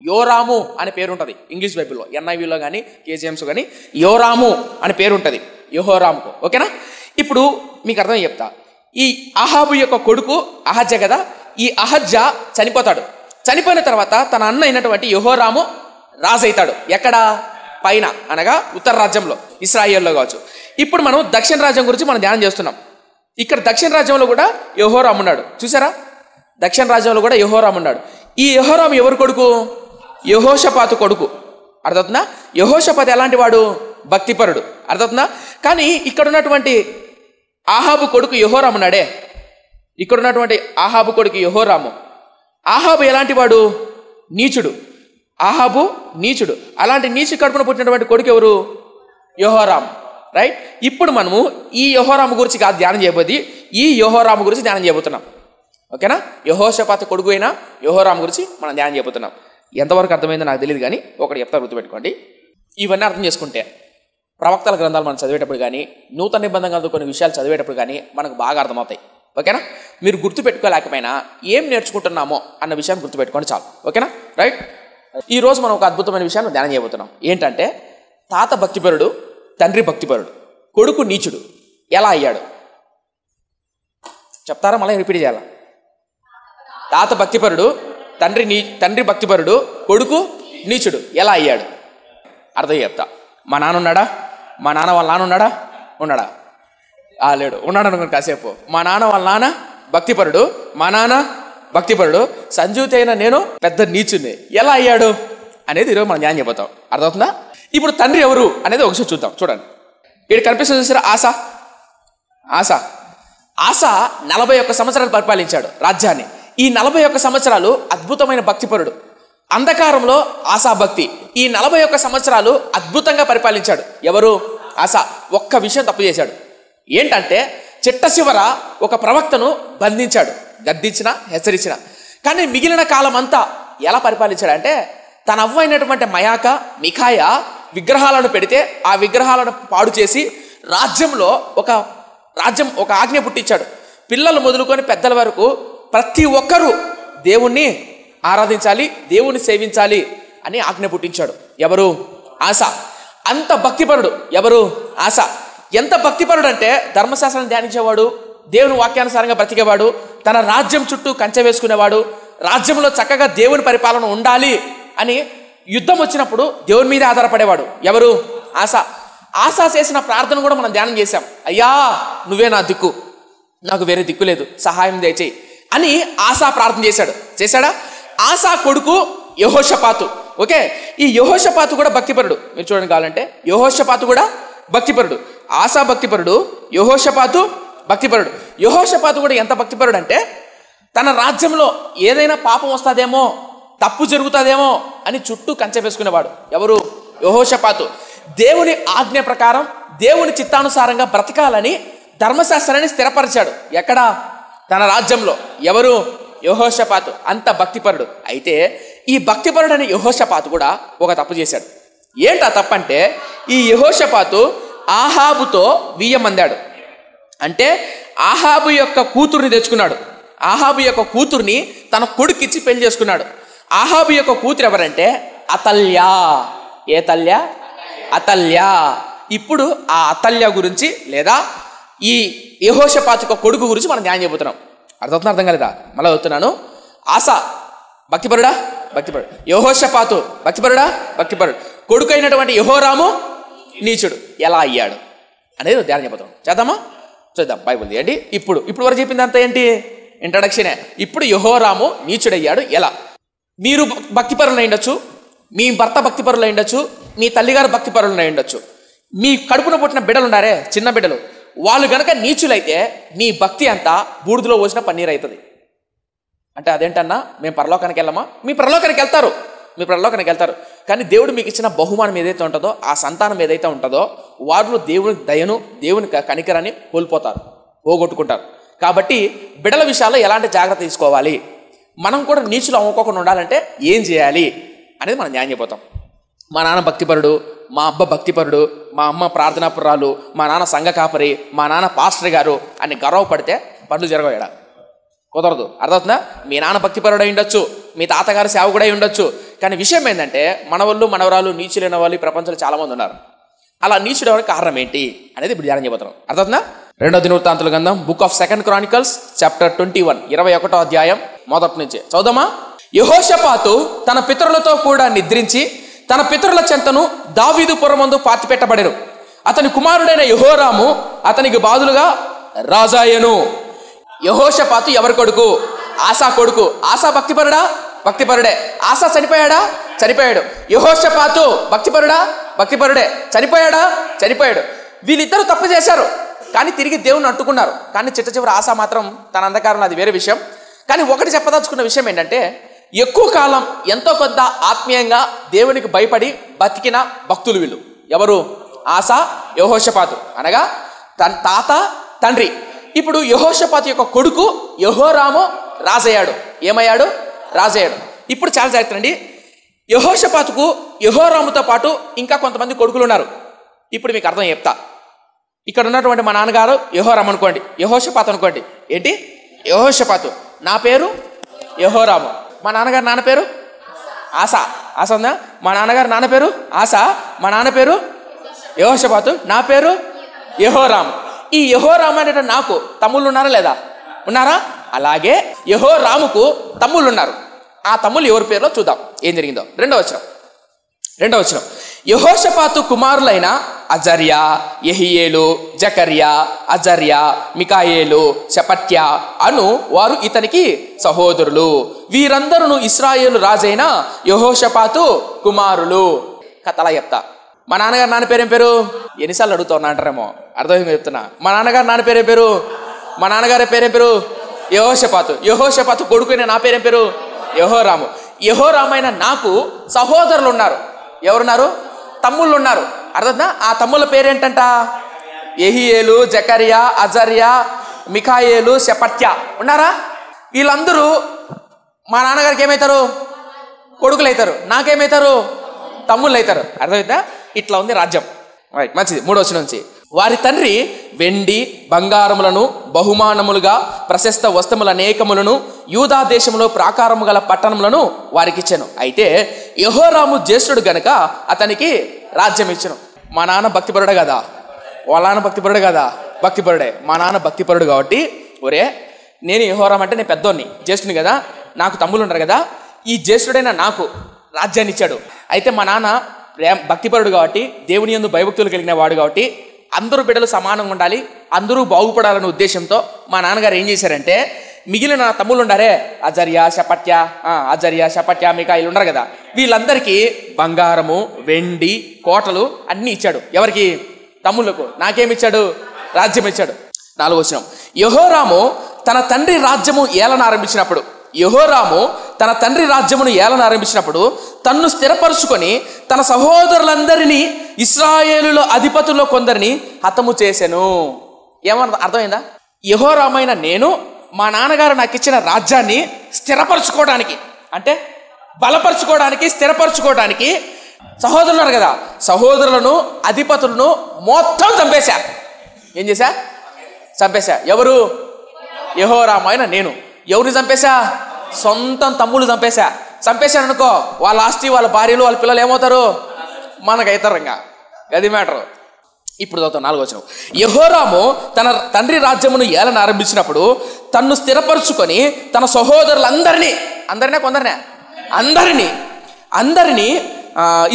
యోరాము అనే పేరు ఉంటుంది ఇంగ్లీష్ బైబిల్లో, ఎన్ఐవిలో కానీ కేజీఎంస్ కానీ యోరాము అనే పేరు ఉంటుంది యెహోరాముకు. ఓకేనా? ఇప్పుడు మీకు అర్థం చెప్తా. ఈ అహాబు యొక్క కొడుకు అహజ్య కదా, ఈ అహజ్య చనిపోతాడు. చనిపోయిన తర్వాత తన అన్న అయినటువంటి యెహోరాము రాజు అవుతాడు. ఎక్కడ? పైన, అనగా ఉత్తర రాజ్యంలో, ఇశ్రాయేల్లో కావచ్చు. ఇప్పుడు మనం దక్షిణ రాజ్యం గురించి మనం ధ్యానం చేస్తున్నాం. ఇక్కడ దక్షిణ రాజ్యంలో కూడా యెహోరాము ఉన్నాడు. చూసారా? దక్షిణ రాజ్యంలో కూడా యెహోరాము ఉన్నాడు. ఈ యెహోరాము ఎవరు కొడుకు? యెహోషాపాతు కొడుకు. అర్థవుతుందా? యెహోషాపాతు ఎలాంటి వాడు? భక్తిపరుడు. అర్థవుతుందా? కానీ ఇక్కడ ఉన్నటువంటి ఆహాబు కొడుకు యెహోరాము ఉన్నాడే, ఇక్కడ ఉన్నటువంటి ఆహాబు కొడుకు యెహోరాము, ఆహాబు ఎలాంటి వాడు? నీచుడు. ఆహాబు నీచుడు. అలాంటి నీచు కడుపున పుట్టినటువంటి కొడుకు ఎవరు? యెహోరాము. రైట్? ఇప్పుడు మనము ఈ యెహోరాము గురించి కాదు ధ్యానం చేయబోది, ఈ యెహోరాము గురించి ధ్యానం చేయబోతున్నాం. ఓకేనా? యెహోషాపాతు కొడుకు అయినా యెహోరాము గురించి మనం ధ్యానం చేయబోతున్నాం. ఎంతవరకు అర్థమైందో నాకు తెలియదు, కానీ ఒకటి చెప్తా, గుర్తుపెట్టుకోండి. ఇవన్నీ అర్థం చేసుకుంటే ప్రవక్తల గ్రంథాలు మనం చదివేటప్పుడు కానీ, నూతన నిబంధనలు కొన్ని విషయాలు చదివేటప్పుడు కానీ మనకు బాగా అర్థమవుతాయి. ఓకేనా? మీరు గుర్తుపెట్టుకోలేకపోయినా ఏం నేర్చుకుంటున్నామో అన్న విషయాన్ని గుర్తుపెట్టుకోండి చాలు. ఓకేనా? రైట్? ఈరోజు మనం ఒక అద్భుతమైన విషయాన్ని ధ్యానం చేయబోతున్నాం. ఏంటంటే, తాత భక్తిపరుడు, తండ్రి భక్తిపరుడు, కొడుకు నీచుడు ఎలా అయ్యాడు చెప్తారా? మళ్ళీ రిపీట్ చేయాలా? తాత భక్తిపరుడు, తండ్రి భక్తిపరుడు, కొడుకు నీచుడు ఎలా అయ్యాడు అర్థం చెప్తా. మా నాన్న ఉన్నాడా? మా నాన్న వాళ్ళ నాన్న ఉన్నాడా? ఉన్నాడా? లేడు. ఉన్నాడు అనుకోండి కాసేపు. మా నాన్న వాళ్ళ నాన్న భక్తిపరుడు, మా నాన్న భక్తిపరుడు, సంజీవిత అయిన నేను పెద్ద నీచుని. ఎలా అయ్యాడు అనేది ఈరోజు మనం ధ్యానం చేయబోతాం. అర్థమవుతుందా? ఇప్పుడు తండ్రి ఎవరు అనేది ఒకసారి చూద్దాం. చూడండి, ఇక్కడ కనిపిస్తుంది చూసారా? ఆస 41 సంవత్సరాలు పరిపాలించాడు రాజ్యాన్ని. ఈ 41 సంవత్సరాలు అద్భుతమైన భక్తిపరుడు. అంధకారంలో ఆసా భక్తి. ఈ 41 సంవత్సరాలు అద్భుతంగా పరిపాలించాడు. ఎవరు? ఆస. ఒక్క విషయం తప్పు చేశాడు. ఏంటంటే, చిట్ట చివర ఒక ప్రవక్తను బంధించాడు, గద్దించిన, హెచ్చరించిన. కానీ మిగిలిన కాలం అంతా ఎలా పరిపాలించాడంటే, తన అవ్వ అయినటువంటి మయాక, మిఖాయ విగ్రహాలను పెడితే ఆ విగ్రహాలను పాడు చేసి రాజ్యంలో ఒక ఆజ్ఞ పుట్టించాడు. పిల్లలు మొదలుకొని పెద్దల వరకు ప్రతి ఒక్కరూ దేవుణ్ణి ఆరాధించాలి, దేవుణ్ణి సేవించాలి అని ఆజ్ఞ పుట్టించాడు. ఎవరు? ఆస. అంత భక్తిపరుడు. ఎవరు? ఆస. ఎంత భక్తిపరుడు అంటే, ధర్మశాస్త్రాన్ని ధ్యానించేవాడు, దేవుని వాక్యానుసారంగా బ్రతికేవాడు, తన రాజ్యం చుట్టూ కంచె వేసుకునేవాడు, రాజ్యంలో చక్కగా దేవుని పరిపాలన ఉండాలి అని యుద్ధం వచ్చినప్పుడు దేవుని మీద ఆధారపడేవాడు. ఎవరు? ఆస. ఆస చేసిన ప్రార్థన కూడా మనం ధ్యానం చేశాం. అయ్యా, నువ్వే నా దిక్కు, నాకు వేరే దిక్కు లేదు, సహాయం దయచేయి అని ఆసా ప్రార్థన చేశాడా? ఆసా కొడుకు యెహోషాపాతు. ఓకే, ఈ యెహోషాపాతు కూడా భక్తిపరుడు. మీరు చూడండి కావాలంటే, యెహోషాపాతు కూడా భక్తిపరుడు. ఆసా భక్తిపరుడు, యెహోషాపాతు భక్తిపరుడు. యెహోషాపాతు కూడా ఎంత భక్తిపరుడు అంటే, తన రాజ్యంలో ఏదైనా పాపం వస్తుందేమో, తప్పు జరుగుతుందేమో అని చుట్టూ కంచె వేసుకునేవాడు. ఎవరు? యెహోషాపాతు. దేవుని ఆజ్ఞ ప్రకారం, దేవుని చిత్తానుసారంగా బ్రతకాలని ధర్మశాస్త్రాన్ని స్థిరపరిచాడు. ఎక్కడ? తన రాజ్యంలో. ఎవరు? యెహోషాపాతు. అంత భక్తిపరుడు. అయితే ఈ భక్తిపరుడు అనే యెహోషాపాతు కూడా ఒక తప్పు చేశాడు. ఏంటా తప్పంటే, ఈ యెహోషాపాతు ఆహాబుతో వియ్యమందాడు. అంటే ఆహాబు యొక్క కూతుర్ని తెచ్చుకున్నాడు. ఆహాబు యొక్క కూతుర్ని తన కొడుకిచ్చి పెళ్లి చేసుకున్నాడు. ఆహాబు యొక్క కూతురు ఎవరంటే అతల్యా. ఏ తల్య? అతల్యా. ఇప్పుడు ఆ అతల్య గురించి, లేదా ఈ యెహోషాపాతు యొక్క కొడుకు గురించి మనం ధ్యానం చేయబోతున్నాం. అర్థం కాలేదా? మళ్ళీ చెప్తున్నాను. ఆస భక్తిపరుడా? భక్తిపరుడు. యెహోషాపాతు భక్తిపరుడా? భక్తిపరుడు. కొడుకు అయినటువంటి యెహోరాము నీచుడు. ఎలా అయ్యాడు అనేది ధ్యానం చేయబోతాం. చేద్దామా? చూద్దాం. బైబిల్ తీయండి. ఇప్పుడు వరకు చెప్పింది అంతా ఏంటి? ఇంట్రడక్షనే. ఇప్పుడు యెహోరాము నీచుడయ్యాడు ఎలా? మీరు భక్తిపరులు అయ్యుండొచ్చు, మీ భర్త భక్తిపరులు అయ్యుండొచ్చు, మీ తల్లిగారు భక్తిపరులు అయ్యుండొచ్చు. మీ కడుపున పుట్టిన బిడ్డలు ఉన్నారే, చిన్న బిడ్డలు, వాళ్ళు గనక నీచులైతే మీ భక్తి అంతా బూడిదలో పోసిన పన్నీరు అవుతుంది. అంటే అదేంటన్నా, మేము పరలోకానికి వెళ్ళమా? మీ పరలోకానికి వెళ్తారు. కానీ దేవుడు మీకు ఇచ్చిన బహుమానం ఏదైతే ఉంటుందో, ఆ సంతానం ఏదైతే ఉంటుందో, వారు దేవుని దయను, దేవుని కనికరాన్ని కోల్పోతారు, పోగొట్టుకుంటారు. కాబట్టి బిడ్డల విషయాల్లో ఎలాంటి జాగ్రత్త తీసుకోవాలి, మనం కూడా నీచులు అమ్ముకోకుండా ఉండాలంటే ఏం చేయాలి అనేది మనం ధ్యానం చేయబోతాం. మా నాన్న భక్తిపరుడు, మా అబ్బ భక్తిపరుడు, మా అమ్మ ప్రార్థనాపురాలు, మా నాన్న సంఘ కాపరి, మా నాన్న పాస్టర్ గారు అని గర్వపడితే పనులు జరగవేడా? కుదరదు. అర్థమవుతుందా? మీ నాన్న భక్తిపరుడు అయి ఉండొచ్చు, మీ తాతగారు సేవకుడు అయి ఉండొచ్చు, కానీ విషయం ఏంటంటే మనవాళ్ళు మనవరాలు నీచులైన వాళ్ళు ఈ ప్రపంచంలో చాలామంది ఉన్నారు. అలా నీచుడు ఎవరికి కారణం ఏంటి అనేది ఇప్పుడు ధ్యానం చేయబోతున్నాం. అర్థమవుతుందా? 2వ దినవృత్తాంతుల గ్రంథం బుక్ ఆఫ్ 2 Chronicles చాప్టర్ 21 21వ అధ్యాయం మొదటి నుంచి చదువుదామా? యెహోషాపాతు తన పితరులతో కూడా నిద్రించి తన పితరుల చెంతను దావీదు పురమందు పాతిపెట్టబడెను. అతని కుమారుడైన యెహోరాము అతనికి బాదులుగా రాజాయను. యెహోషాపాతు ఎవరి కొడుకు? ఆసా కొడుకు. ఆసా భక్తిపరుడా? భక్తిపరుడే. ఆసా చనిపోయాడా? చనిపోయాడు. యెహోషాపాతు భక్తిపరుడా? భక్తిపరుడే. చనిపోయాడా? చనిపోయాడు. వీళ్ళిద్దరూ తప్పు చేశారు, కానీ తిరిగి దేవుని అంటుకున్నారు. కానీ చిట్ట చివరి ఆసా మాత్రం తన అంధకారంలో, అది వేరే విషయం. కానీ ఒకటి చెప్పదలుచుకున్న విషయం ఏంటంటే, ఎక్కువ కాలం ఎంతో కొంత ఆత్మీయంగా దేవునికి భయపడి బతికిన భక్తులు వీళ్ళు. ఎవరు? ఆసా, యెహోషాపాతు, అనగా తన తాత తండ్రి. ఇప్పుడు యెహోషాపాతు యొక్క కొడుకు యెహోరాము రాజయ్యాడు. ఏమయ్యాడు? రాజయ్యాడు. ఇప్పుడు చాలా జాగ్రత్త అండి. యెహోషాపాతుకు యెహోరాముతో పాటు ఇంకా కొంతమంది కొడుకులు ఉన్నారు. ఇప్పుడు మీకు అర్థం చెప్తా. ఇక్కడ ఉన్నటువంటి మా నాన్నగారు యెహోరాము అనుకోండి, యెహోషాపాతు అనుకోండి. ఏంటి? యెహోషాపాతు. నా పేరు యెహోరాము. మా నాన్నగారు నాన్న పేరు ఆసా. ఆసా ఉందా? మా నాన్నగారు నాన్న పేరు ఆసా. మా నాన్న పేరు యెహోషాపాతు. నా పేరు యెహోరాము. ఈ యెహోరాము అంటే నాకు తమ్ముళ్ళు ఉన్నారా లేదా? ఉన్నారా? అలాగే యెహోరాముకు తమ్ముళ్ళు ఉన్నారు. ఆ తమ్ముళ్ళు ఎవరి పేరులో చూద్దాం ఏం జరిగిందో. 2వ వచనం. యెహోషాపాతు కుమారులైన అజర్యా, యెహీయేలు, జకర్యా, అజర్యా, మికాయేలు, షెపట్యా అను వారు ఇతనికి సహోదరులు. వీరందరూ ఇశ్రాయేలు రాజైన యెహోషాపాతు కుమారులు. కథలా చెప్తా. మా నాన్నగారు నాన్న పేరేం పేరు? ఎన్నిసార్లు అడుగుతున్నా అంటారేమో, అర్థమైంది చెప్తున్నా. మా నాన్నగారు నాన్న పేరేం పేరు? మా నాన్నగారి పేరేం పేరు? యెహోషాపాతు. యెహోషాపాతు కొడుకునే నా పేరేం పేరు? యెహోరాము. యెహోరామైన నాకు సహోదరులు ఉన్నారు. ఎవరున్నారు? తమ్ముళ్ళు ఉన్నారు. అర్థమవుతుందా? ఆ తమ్ముళ్ళ పేరేంటంట? యెహీయేలు, జకర్యా, అజర్యా, మికాయేలు, షెపట్యా ఉన్నారా? వీళ్ళందరూ మా నాన్నగారికి ఏమవుతారు? కొడుకులు అవుతారు. నాకేమవుతారు? తమ్ముళ్ళు అవుతారు. అర్థమవుతుందా? ఇట్లా ఉంది రాజ్యం. రైట్, మంచిది. 3వ వచనం నుంచి. వారి తండ్రి వెండి బంగారములను బహుమానములుగా ప్రశస్త వస్తువుల అనేకములను యూదా దేశంలో ప్రాకారము గల పట్టణములను వారికి ఇచ్చెను. అయితే యెహోరాము జ్యేష్ఠుడు గనుక అతనికి రాజ్యం ఇచ్చెను. మా నాన్న భక్తిపరుడే కదా, వాళ్ళ నాన్న భక్తిపరుడే కదా? భక్తిపరుడే. మా నాన్న భక్తిపరుడు కాబట్టి, ఒరే నేను యెహోరాము అంటే నేను పెద్దోడిని, జ్యేష్ఠుని కదా, నాకు తమ్ముళ్ళు ఉన్నారు కదా, ఈ జ్యేష్ఠుడైన నాకు రాజ్యాన్ని ఇచ్చాడు. అయితే మా నాన్న భక్తిపరుడు కాబట్టి, దేవుని యందు భయభక్తులు కలిగిన వాడు కాబట్టి, అందరూ బిడ్డలు సమానంగా ఉండాలి, అందరూ బాగుపడాలనే ఉద్దేశంతో మా నాన్నగారు ఏం చేశారంటే, మిగిలిన తమ్ముళ్ళు ఉండారే, అజర్యా, షెపట్యా, మికాయేలు ఉన్నారు కదా, వీళ్ళందరికీ బంగారము, వెండి, కోటలు అన్నీ ఇచ్చాడు. ఎవరికి? తమ్ముళ్ళకు. నాకేమిచ్చాడు? రాజ్యం ఇచ్చాడు. 4వ వచనం. యెహోరాము తన తండ్రి రాజ్యము ఏలన ఆరంభించినప్పుడు తన్ను స్థిరపరుచుకొని తన సహోదరులందరినీ ఇశ్రాయేలుల అధిపతుల్లో కొందరిని హతము చేసెను. ఏమన్నా అర్థమైందా? యెహోరామైన నేను మా నాన్నగారు నాకు ఇచ్చిన రాజ్యాన్ని స్థిరపరచుకోవడానికి, అంటే బలపరచుకోవడానికి, స్థిరపరచుకోవడానికి సహోదరులు ఉన్నారు కదా, సహోదరులను, అధిపతులను మొత్తం చంపేశా. ఏం చేశా? చంపేశా. ఎవరు? యెహోరామైన నేను. ఎవరిని చంపేశా? సొంతం తమ్ముళ్ళు చంపేశాను అనుకో, వాళ్ళ ఆస్తి, వాళ్ళ భార్యలు, వాళ్ళ పిల్లలు ఏమవుతారు? మనకైతారు. ఇంకా అది మ్యాటర్. ఇప్పుడు చదువుతాం 4వ వచనం. యెహోరాము తన తండ్రి రాజ్యమును ఏలన ఆరంభించినప్పుడు తన్ను స్థిరపరుచుకొని తన సహోదరులందరినీ, అందరినీ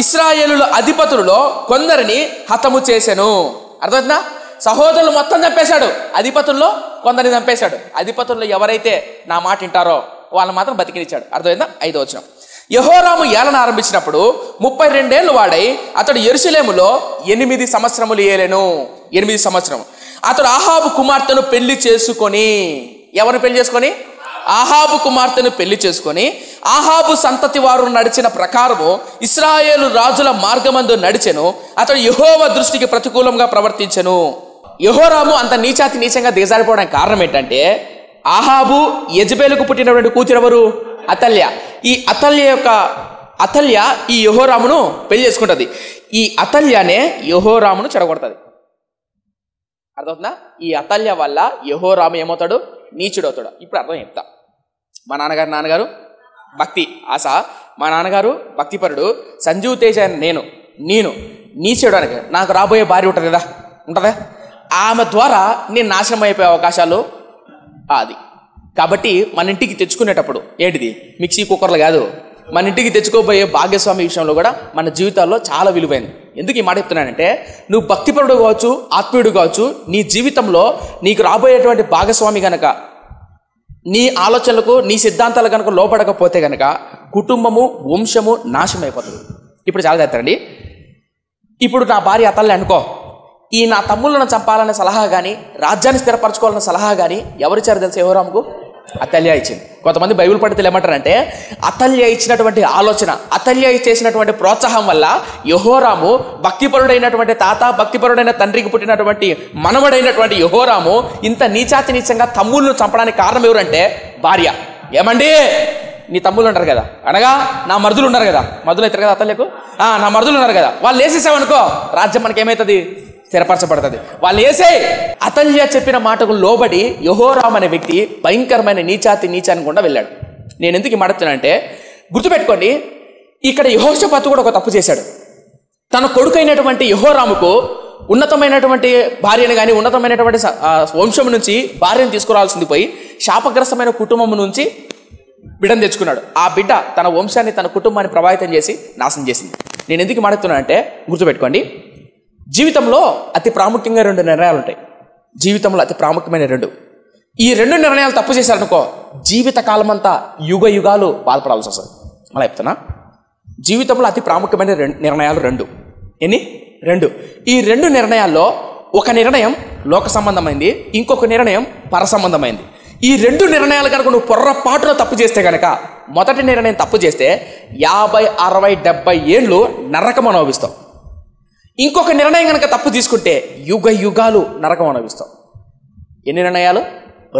ఇశ్రాయేలుల అధిపతులలో కొందరిని హతము చేసెను. అర్థమవుతుందా? సహోదరులు మొత్తం చంపేశాడు, అధిపతుల్లో కొందరిని చంపేశాడు. అధిపతుల్లో ఎవరైతే నా మాట వింటారో వాళ్ళని మాత్రం బతికినిచ్చాడు. అర్థమైందా? 5వ వచనం. యెహోరాము ఏలన ఆరంభించినప్పుడు 32 ఏళ్ళు వాడై అతడు యెరూషలేములో 8 సంవత్సరములు ఏలెను. 8 సంవత్సరము. అతడు ఆహాబు కుమార్తెను పెళ్లి చేసుకొని, ఎవరిని పెళ్లి చేసుకొని? ఆహాబు కుమార్తెను పెళ్లి చేసుకొని ఆహాబు సంతతి వారు నడిచిన ప్రకారము ఇశ్రాయేలు రాజుల మార్గమందు నడిచెను. అతడు యెహోవా దృష్టికి ప్రతికూలంగా ప్రవర్తించెను. యెహోరాము అంత నీచంగా దిగజారిపోవడానికి కారణం ఏంటంటే, ఆహాబు యెజబేలుకు పుట్టినటువంటి కూతురు ఎవరు? అతల్య. ఈ అతల్య ఈ యెహోరామును పెళ్లి చేసుకుంటుంది. ఈ అతల్యనే యెహోరామును చెడగొడుతుంది. అర్థమవుతుందా? ఈ అతల్య వల్ల యెహోరాము ఏమవుతాడు? నీచుడు అవుతాడు. ఇప్పుడు అర్థం చెప్తా. మా నాన్నగారు భక్తి ఆశ, మా నాన్నగారు భక్తిపరుడు, సంజీవ్ తేజ నేను నీచుడు అనగా నాకు రాబోయే భార్య ఉంటుంది కదా, ఉంటుందా? ఆమె ద్వారా నేను నాశనం అయిపోయే అవకాశాలు అది. కాబట్టి మన ఇంటికి తెచ్చుకునేటప్పుడు ఏంటిది, మిక్సీ కుక్కర్లు కాదు, మన ఇంటికి తెచ్చుకోబోయే భాగ్యస్వామి విషయంలో కూడా మన జీవితాల్లో చాలా విలువైంది. ఎందుకు ఈ మాట చెప్తున్నానంటే, నువ్వు భక్తిపరుడు కావచ్చు, ఆత్మీయుడు కావచ్చు, నీ జీవితంలో నీకు రాబోయేటువంటి భాగస్వామి గనక నీ ఆలోచనలకు నీ సిద్ధాంతాలు కనుక లోపడకపోతే కనుక కుటుంబము వంశము నాశనం అయిపోతుంది. ఇప్పుడు చాలా చేస్తారండి. ఇప్పుడు నా భార్య అతల్ని అనుకో, ఈ నా తమ్ముళ్ళను చంపాలనే సలహా కానీ రాజ్యాన్ని స్థిరపరచుకోవాలన్న సలహా కానీ ఎవరిచ్చారు తెలుసు? యెహోరాముకు అతల్య ఇచ్చింది. కొంతమంది బైబిల్ పండితులు ఏమంటారంటే, అతల్య ఇచ్చినటువంటి ఆలోచన, అతల్య చేసినటువంటి ప్రోత్సాహం వల్ల యెహోరాము భక్తిపరుడైనటువంటి తాత, భక్తిపరుడైన తండ్రికి పుట్టినటువంటి మనవడైనటువంటి యెహోరాము ఇంత నీచాతి నీచంగా తమ్ముళ్ళను చంపడానికి కారణం ఎవరంటే భార్య. ఏమండి, నీ తమ్ముళ్ళు ఉంటారు కదా, అనగా నా మరుదులు ఉన్నారు కదా, మరుదులు అవుతారు కదా అతల్యకు, నా మరుదులు ఉన్నారు కదా, వాళ్ళు వేసేసామనుకో రాజ్యం మనకి ఏమవుతుంది? స్థిరపరచబడుతుంది. వాళ్ళు వేసే అతల్య చెప్పిన మాటకు లోబడి యెహోరాము అనే వ్యక్తి భయంకరమైన నీచాన్ని గుండా వెళ్ళాడు. నేను ఎందుకు మాట్లాడుతున్నానంటే, గుర్తుపెట్టుకోండి, ఇక్కడ యెహోషాపాతు కూడా ఒక తప్పు చేశాడు. తన కొడుకైనటువంటి యెహోరాముకు ఉన్నతమైనటువంటి భార్యను కానీ ఉన్నతమైనటువంటి వంశం నుంచి భార్యను తీసుకురావాల్సింది పోయి శాపగ్రస్తమైన కుటుంబం నుంచి బిడ్డను తెచ్చుకున్నాడు. ఆ బిడ్డ తన వంశాన్ని, తన కుటుంబాన్ని ప్రభావితం చేసి నాశనం చేసింది. నేను ఎందుకు మాట్లాడుతున్నానంటే, గుర్తుపెట్టుకోండి, జీవితంలో అతి ప్రాముఖ్యంగా 2 నిర్ణయాలు ఉంటాయి. జీవితంలో అతి ప్రాముఖ్యమైన 2. ఈ 2 నిర్ణయాలు తప్పు చేశారనుకో జీవితకాలం అంతా యుగ యుగాలు బాధపడాల్సి వస్తుంది. అలా చెప్తున్నా, జీవితంలో అతి ప్రాముఖ్యమైన నిర్ణయాలు 2. ఎన్ని? 2. ఈ 2 నిర్ణయాల్లో ఒక నిర్ణయం లోక సంబంధమైంది, ఇంకొక నిర్ణయం పర సంబంధమైంది. ఈ 2 నిర్ణయాలు కనుక నువ్వు పొర్రపాటులో తప్పు చేస్తే కనుక, మొదటి నిర్ణయం తప్పు చేస్తే 50, 60, 70 ఏళ్ళు నరకం అనుభవిస్తావు. ఇంకొక నిర్ణయం కనుక తప్పు తీసుకుంటే యుగ యుగాలు నరకం అనుభవిస్తాం. ఎన్ని నిర్ణయాలు?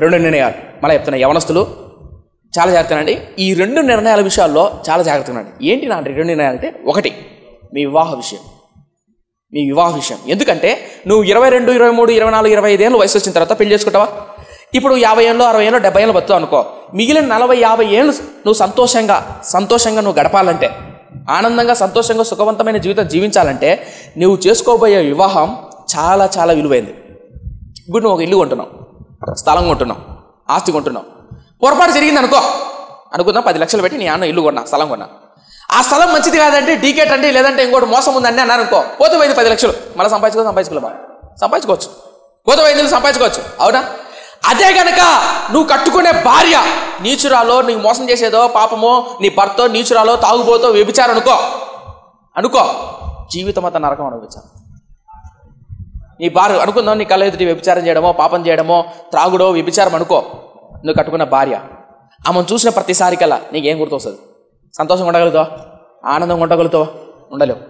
2 నిర్ణయాలు. మళ్ళీ చెప్తున్నా, యవనస్తులు చాలా జాగ్రత్తనండి. ఈ 2 నిర్ణయాల విషయాల్లో చాలా జాగ్రత్తగా. ఏంటి నా 2 నిర్ణయాలు అంటే, 1 మీ వివాహ విషయం. ఎందుకంటే నువ్వు 22, 23, 24, 25 ఏళ్ళు వయసు వచ్చిన తర్వాత పెళ్లి చేసుకుంటావా? ఇప్పుడు 50 ఏళ్ళు, 60 ఏళ్ళు, 70 ఏళ్ళు బతుకుతావు అనుకో, మిగిలిన 40, 50 ఏళ్ళు నువ్వు సంతోషంగా నువ్వు గడపాలంటే, ఆనందంగా, సంతోషంగా, సుఖవంతమైన జీవితం జీవించాలంటే నువ్వు చేసుకోబోయే వివాహం చాలా చాలా విలువైంది. ఇప్పుడు నువ్వు ఒక ఇల్లు కొంటున్నావు, స్థలం కొంటున్నావు, ఆస్తి కొంటున్నావు. పొరపాటు జరిగింది అనుకుందాం 10 లక్షలు పెట్టి నీ అన్న ఇల్లు కొన్నా, స్థలం కొన్నా. ఆ స్థలం మంచిది కాదంటే, డీకేట్ అంటే, లేదంటే ఇంకోటి మోసం ఉందండి అన్నారు అనుకో, పోతే పోయింది 10 లక్షలు. మళ్ళీ సంపాదించుకోవచ్చు, పోతే పోయింది సంపాదించుకోవచ్చు, అవునా? అదే గనక నువ్వు కట్టుకునే భార్య నీచురాలో, నీకు మోసం చేసేదో పాపమో, నీ భర్తో నీచురాలో, తాగుబోతో, వ్యభిచారం అనుకో జీవితం అంతా నరకం అనుభవించాలి. నీ భార్య అనుకుందాం, నీ కళ్ళ ఎదుటి వ్యభిచారం చేయడమో, పాపం చేయడమో, త్రాగుడో, వ్యభిచారం అనుకో. నువ్వు కట్టుకున్న భార్య, ఆమెను చూసిన ప్రతిసారికల్లా నీకేం గుర్తొస్తుంది? సంతోషంగా ఉండగలుగుతావా? ఆనందంగా ఉండగలుగుతావా? ఉండలేవు.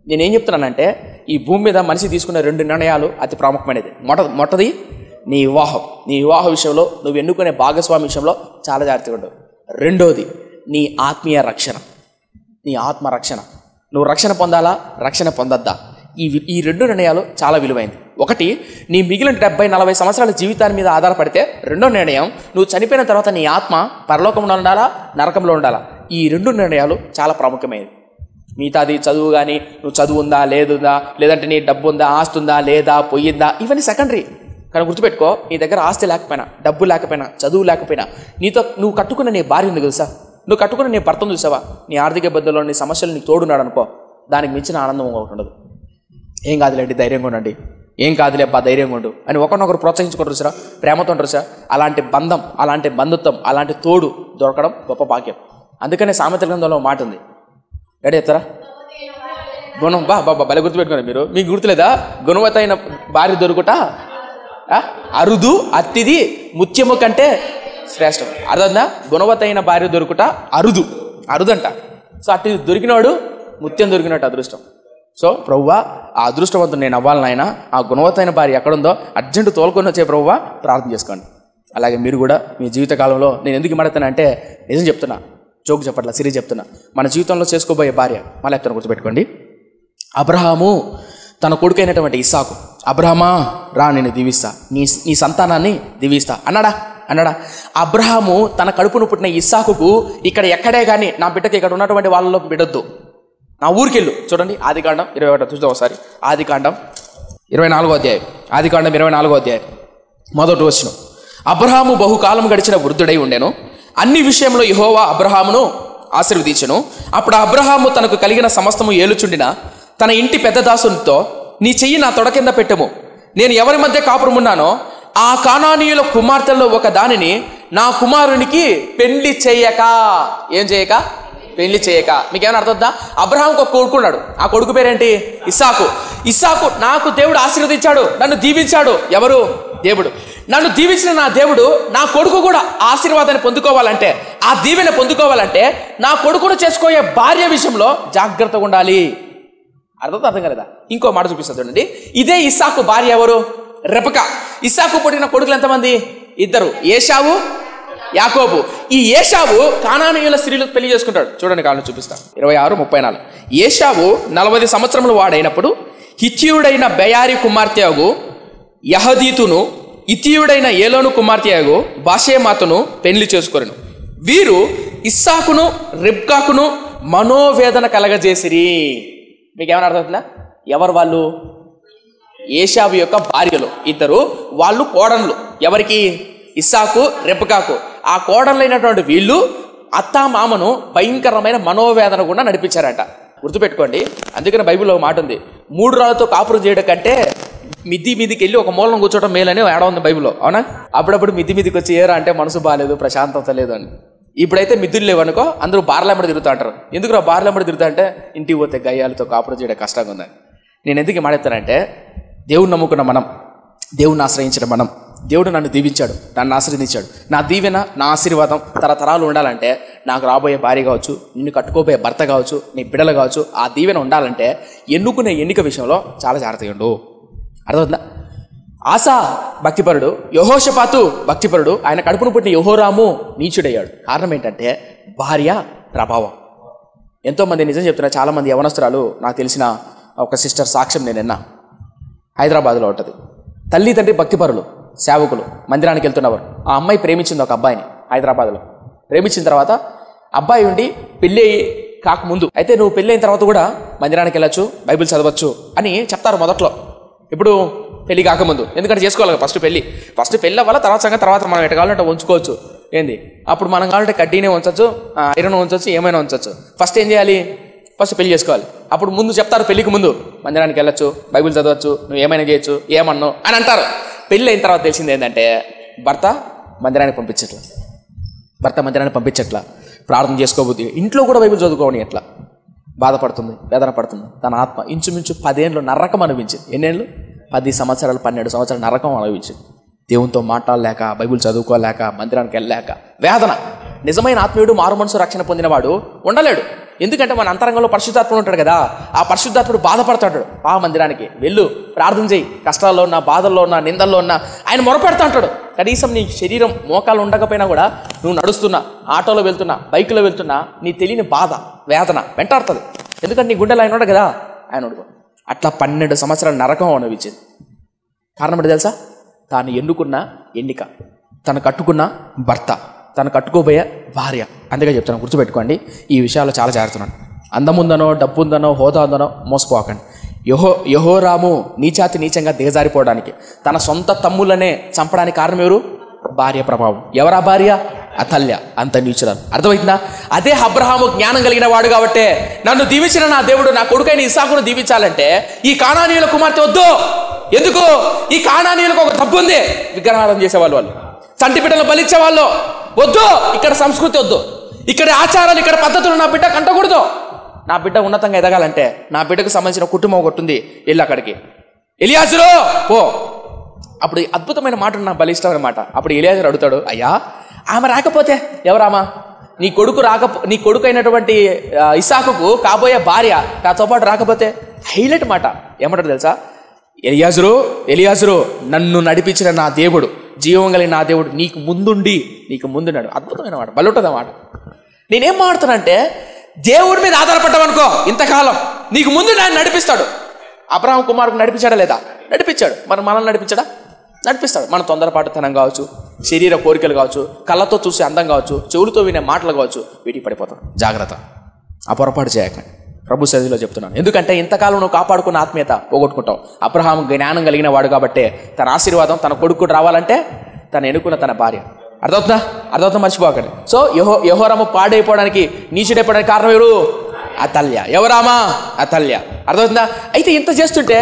నేనేం చెప్తున్నానంటే, ఈ భూమి మీద మనిషి తీసుకునే 2 నిర్ణయాలు అతి ప్రాముఖ్యమైనది. మొదటిది నీ వివాహ విషయంలో, నువ్వు ఎన్నుకునే భాగస్వామి విషయంలో చాలా జాగ్రత్తగా ఉండవు. 2వది నీ ఆత్మీయ రక్షణ, నీ ఆత్మ రక్షణ. నువ్వు రక్షణ పొందాలా, రక్షణ పొందద్దా? ఈ 2 నిర్ణయాలు చాలా విలువైంది. 1 నీ మిగిలిన 70, 40 సంవత్సరాల జీవితాన్ని మీద ఆధారపడితే, 2వ నిర్ణయం నువ్వు చనిపోయిన తర్వాత నీ ఆత్మ పరలోకంలో ఉండాలా, నరకంలో ఉండాలా? ఈ 2 నిర్ణయాలు చాలా ప్రాముఖ్యమైనవి. మిగతాది చదువు కానీ, నువ్వు చదువు ఉందా లేదుందా, లేదంటే నీ డబ్బు ఉందా, ఆస్తి ఉందా లేదా, పొయ్యిందా, ఇవన్నీ సెకండరీ. కానీ గుర్తుపెట్టుకో, నీ దగ్గర ఆస్తి లేకపోయినా, డబ్బు లేకపోయినా, చదువు లేకపోయినా, నువ్వు కట్టుకున్న నీ భార్య ఉంది తెలుసా, నువ్వు కట్టుకున్న నీ భర్తను చూసావా, నీ ఆర్థిక ఇబ్బందుల్లో, నీ సమస్యలు నీకు తోడున్నాడు అనుకో, దానికి మించిన ఆనందం ఒకటి ఉండదు. ఏం కాదులేండి, ధైర్యంగా ఉండండి, ఏం కాదులే అబ్బా, ధైర్యంగా ఉండు అని ఒకరినొకరు ప్రోత్సహించుకుంటారు సార్, ప్రేమతో ఉంటారు సార్. అలాంటి బంధం, అలాంటి బంధుత్వం, అలాంటి తోడు దొరకడం గొప్ప భాగ్యం. అందుకనే సామెతల గ్రంథంలో మాట ఉంది, రెడీ చెప్తారా? గుణం భలే గుర్తుపెట్టుకోండి మీరు. మీకు గుర్తులేదా? గుణవతైన భార్య దొరుకుట అరుదు, అతిది ముత్యము కంటే శ్రేష్టం. అర్థందా? గుణవతైన భార్య దొరుకుట అరుదంట. సో అట్టి దొరికినవాడు ముత్యం దొరికినట్టు అదృష్టం. సో ప్రభువా, ఆ అదృష్టవంతుడు నేను అవ్వాలి నాయన, ఆ గుణవతైన భార్య ఎక్కడుందో అర్జెంటు తోలుకొని వచ్చే ప్రభువా ప్రార్థన చేసుకోండి. అలాగే మీరు కూడా మీ జీవితకాలంలో, నేను ఎందుకు మాట్లాడుతానంటే నిజం చెప్తున్నా, జోక్ చెప్పట్లా, సిరీస్ చెప్తున్నా, మన జీవితంలో చేసుకోబోయే భార్య మళ్ళీ చెప్తాను, గుర్తుపెట్టుకోండి. అబ్రహాము తన కొడుకైనటువంటి ఇస్సాకు, అబ్రహమా రా నేను దీవిస్తా, నీ సంతానాన్ని దీవిస్తా అన్నాడా? అన్నాడా? అబ్రహాము తన కడుపును పుట్టిన ఇస్సాకుకు ఎక్కడే కానీ నా బిడ్డకి ఇక్కడ ఉన్నటువంటి వాళ్ళలో బిడొద్దు, నా ఊరికెళ్ళు. చూడండి ఆదికాండం 21 చూద్దాం ఒకసారి. ఆదికాండం 24వ అధ్యాయం. ఆదికాండం 24వ అధ్యాయం మొదటి వచనం. అబ్రహాము బహుకాలం గడిచిన వృద్ధుడై ఉండెను, అన్ని విషయంలో యెహోవా అబ్రహామును ఆశీర్వదించెను. అప్పుడు అబ్రహాము తనకు కలిగిన సమస్తము ఏలుచుండిన తన ఇంటి పెద్ద దాసునితో, నీ చెయ్యి నా తొడ కింద పెట్టెము, నేను ఎవరి మధ్య కాపురమున్నానో ఆ కానానీయుల కుమార్తెల్లో ఒక దానిని నా కుమారునికి పెళ్లి చేయక. ఏం చేయక? పెళ్లి చేయక. మీకేమైనా అర్థవుద్దా? అబ్రహాంకు ఒక కొడుకున్నాడు, ఆ కొడుకు పేరేంటి? ఇస్సాకు. ఇస్సాకు నాకు దేవుడు ఆశీర్వదించాడు, నన్ను దీవించాడు. ఎవరు? దేవుడు. నన్ను దీవించిన నా దేవుడు నా కొడుకు కూడా ఆశీర్వాదాన్ని పొందుకోవాలంటే, ఆ దీవెన పొందుకోవాలంటే నా కొడుకును చేసుకోయే భార్య విషయంలో జాగ్రత్తగా ఉండాలి. అర్థం కలదా? ఇంకో మాట చూపిస్తా చూడండి. ఇదే ఇస్సాకు భార్య ఎవరు? రెబెకా. ఇస్సాకు పుట్టిన కొడుకులు ఎంతమంది? 2, ఏశావు, యాకోబు. ఈ ఏశావు కానానీయుల స్త్రీలకు పెళ్లి చేసుకుంటాడు. చూడండి కాలను చూపిస్తా. 26:34. ఏశావు 40 సంవత్సరములు వాడైనప్పుడు హిత్తీయుడైన బెయారి కుమార్తెయగు యహదీతును, ఇతీయుడైన ఏలోను కుమార్తెయగు బాషేమాతును పెళ్లి చేసుకొనెను. వీరు ఇస్సాకును రెబ్కాకును మనోవేదన కలగజేసిరి. మీకేమైనా అర్థమవుతుందా? ఎవరు వాళ్ళు? ఏశావు యొక్క భార్యలు 2, వాళ్ళు కోడన్లు. ఎవరికి? ఇస్సాకు, రెబెకాకు. ఆ కోడన్లైనటువంటి వీళ్ళు అత్తా మామను భయంకరమైన మనోవేదన కూడా నడిపించారట. గుర్తుపెట్టుకోండి. అందుకని బైబిల్లో ఒక మాట ఉంది, 3 రాళ్ళతో కాపురం చేయడం కంటే మిద్ది మీదికి వెళ్ళి ఒక మూలం కూర్చోవడం మేలని ఏడ ఉంది బైబిల్లో. అవునా? అప్పుడప్పుడు మిద్ది మీదికి వచ్చి ఏరా అంటే మనసు బాగాలేదు, ప్రశాంతత లేదు అని. ఇప్పుడైతే మిద్దులు లేవనుకో అందరూ బార్లెంబడి తిరుగుతూ అంటారు. ఎందుకు బార్లెంబడి తిరుగుతా అంటే ఇంటికి పోతే గయ్యాలతో కాపురం చేయడం కష్టంగా ఉంది. నేను ఎందుకు మాట్లాడతానంటే, దేవుని నమ్ముకున్న మనం, దేవుని ఆశ్రయించిన మనం, దేవుడు నన్ను దీవించాడు, నన్ను ఆశీర్వదించాడు. నా దీవెన, నా ఆశీర్వాదం తరతరాలు ఉండాలంటే, నాకు రాబోయే భార్య కావచ్చు, నిన్ను కట్టుకోబోయే భర్త కావచ్చు, నీ బిడ్డలు కావచ్చు, ఆ దీవెన ఉండాలంటే ఎన్నుకునే ఎన్నిక విషయంలో చాలా జాగ్రత్తగా ఉండు. అర్థమవుతుందా? ఆసా భక్తిపరుడు, యెహోషాపాతు భక్తిపరుడు. ఆయన కడుపును పుట్టిన యెహోరాము నీచుడయ్యాడు. కారణం ఏంటంటే భార్య ప్రభావం. ఎంతోమంది నిజం చెప్తున్నారు. చాలామంది యవనస్తురాలు, నాకు తెలిసిన ఒక సిస్టర్ సాక్ష్యం నేను విన్నా, హైదరాబాద్లో ఉంటుంది. తల్లి తండ్రి భక్తిపరులు, సేవకులు, మందిరానికి వెళ్తున్నవారు. ఆ అమ్మాయి ప్రేమించింది ఒక అబ్బాయిని హైదరాబాద్లో. ప్రేమించిన తర్వాత అబ్బాయి ఉండి పెళ్ళి కాకముందు, అయితే నువ్వు పెళ్ళి అయిన తర్వాత కూడా మందిరానికి వెళ్ళచ్చు, బైబిల్ చదవచ్చు అని చెప్తారు మొదట్లో. ఇప్పుడు పెళ్లి కాకముందు, ఎందుకంటే చేసుకోవాలి ఫస్ట్ పెళ్ళి అవ్వాలి. తర్వాత మనం ఎట్లా కావాలంటే ఉంచుకోవచ్చు. ఏంది అప్పుడు మనం కావాలంటే కడ్డీనే ఉంచవచ్చు, ఐరన్ ఉంచవచ్చు, ఏమైనా ఉంచవచ్చు. ఫస్ట్ ఏం చేయాలి? ఫస్ట్ పెళ్లి చేసుకోవాలి. అప్పుడు ముందు చెప్తారు, పెళ్లికి ముందు మందిరానికి వెళ్ళచ్చు, బైబిల్ చదవచ్చు, నువ్వు ఏమైనా చేయొచ్చు, ఏమన్నావు అని అంటారు. పెళ్ళి అయిన తర్వాత తెలిసింది ఏంటంటే భర్త మందిరానికి పంపించట్లా, ప్రార్థన చేసుకోబోద్ది, ఇంట్లో కూడా బైబిల్ చదువుకోవని ఎట్లా బాధపడుతుంది, వేదన పడుతుంది. తన ఆత్మ ఇంచుమించు 10 ఏళ్ళు నరకం అనిపించింది. ఎన్నేళ్ళు? 10 సంవత్సరాలు 12 సంవత్సరాలు నరకం అనిపించింది. దేవునితో మాట్లాడలేక, బైబిల్ చదువుకోలేక, మందిరానికి వెళ్ళలేక వేదన. నిజమైన ఆత్మీయుడు, మారు మనసు రక్షణ పొందినవాడు ఉండలేడు. ఎందుకంటే మన అంతరంగంలో పరిశుద్ధాత్ముడు ఉంటాడు కదా, ఆ పరిశుద్ధాత్ముడు బాధపడతాడు. మందిరానికి వెళ్ళు, ప్రార్థన చేయి, కష్టాల్లో ఉన్నా, బాధల్లో ఉన్నా, నిందల్లో ఉన్నా ఆయన మొరపెడతా ఉంటాడు. కనీసం నీ శరీరం మోకాలు ఉండకపోయినా కూడా నువ్వు నడుస్తున్నా, ఆటోలో వెళ్తున్నా, బైకులో వెళ్తున్నా, నీ తెలియని బాధ, వేదన వెంటాడుతుంది. ఎందుకంటే నీ గుండెలో ఆయన ఉన్నాడు కదా, ఆయన ఉడుకో. అట్లా 12 సంవత్సరాలు నరకం అనిపించింది. కారణం ఏంటి తెలుసా? తాను ఎన్నుకున్న ఎన్నిక, తను కట్టుకున్న భర్త, తను కట్టుకోబోయే భార్య. అందుకే చెప్తాను, గుర్తుపెట్టుకోండి. ఈ విషయాల్లో చాలా జాగ్రత్తన్నాను. అందముందనో, డబ్బు ఉందనో, హోదా ఉందనో మోసపోకండి. యెహోరాము నీచంగా దిగజారిపోవడానికి, తన సొంత తమ్ములనే చంపడానికి కారణం ఎవరు? భార్య ప్రభావం. ఎవరా భార్య? అతల్య. అంత నీచురాలు. అర్థమవుతుందా? అదే అబ్రహాము జ్ఞానం కలిగిన వాడు కాబట్టే, నన్ను దీవించిన నా దేవుడు నా కొడుకైన ఇస్సాకును దీవించాలంటే ఈ కానానీయుల కుమార్తె వద్దు. ఎందుకు? ఈ కానానీయులకు ఒక తప్పు ఉంది, విగ్రహారాధన చేసేవాళ్ళు, వాళ్ళు చంటి బిడ్డలు బలిచ్చేవాళ్ళు. వద్దు, ఇక్కడ సంస్కృతి వద్దు, ఇక్కడ ఆచారాలు, ఇక్కడ పద్ధతులు నా బిడ్డ కంటకూడదు. నా బిడ్డ ఉన్నతంగా ఎదగాలంటే, నా బిడ్డకు సంబంధించిన కుటుంబం ఒకటి ఉంది, వెళ్ళి అక్కడికి. ఎలియాజరు పో. అప్పుడు అద్భుతమైన మాట నా బలిష్టం అనమాట. అప్పుడు ఎలియాజరు అడుగుతాడు, అయ్యా ఆమె రాకపోతే ఎవరామా? నీ కొడుకు అయినటువంటి ఇస్సాకుకు కాబోయే భార్య నాతో పాటు రాకపోతే? హైలైట్ మాట ఏమంటాడు తెలుసా? ఎలియాజరు నన్ను నడిపించిన నా దేవుడు, జీవం కలిగిన నా దేవుడు నీకు ముందున్నాడు. అద్భుతమైన మాట, బలుంటుంది అన్నమాట. నేనేం మాడుతానంటే, దేవుడి మీద ఆధారపడ్డామనుకో ఇంతకాలం, నీకు ముందు ఆయన నడిపిస్తాడు. అబ్రహాం కుమారుకు నడిపించాడా లేదా? నడిపించాడు. మరి మనల్ని నడిపించాడా? నడిపిస్తాడు. మన తొందరపాటుతనం కావచ్చు, శరీర కోరికలు కావచ్చు, కళ్ళతో చూసే అందం కావచ్చు, చెవులతో వినే మాటలు కావచ్చు, వీటికి పడిపోతాం. జాగ్రత్త, ఆ పొరపాటు చేయకండి. ప్రభు సన్నిధిలో చెప్తున్నాను. ఎందుకంటే ఇంతకాలం నువ్వు కాపాడుకున్న ఆత్మీయత పోగొట్టుకుంటావు. అబ్రహాము జ్ఞానం కలిగిన వాడు కాబట్టి తన ఆశీర్వాదం తన కొడుకు రావాలంటే తను ఎన్నుకున్న తన భార్య. అర్థమవుతుందా? మర్చిపోకండి. సో యెహోరాము పాడైపోవడానికి, నీచుడైపోవడానికి కారణం ఎవరు? అతల్య. ఎవరామా? అతల్య. అర్థమవుతుందా? అయితే ఇంత చేస్తుంటే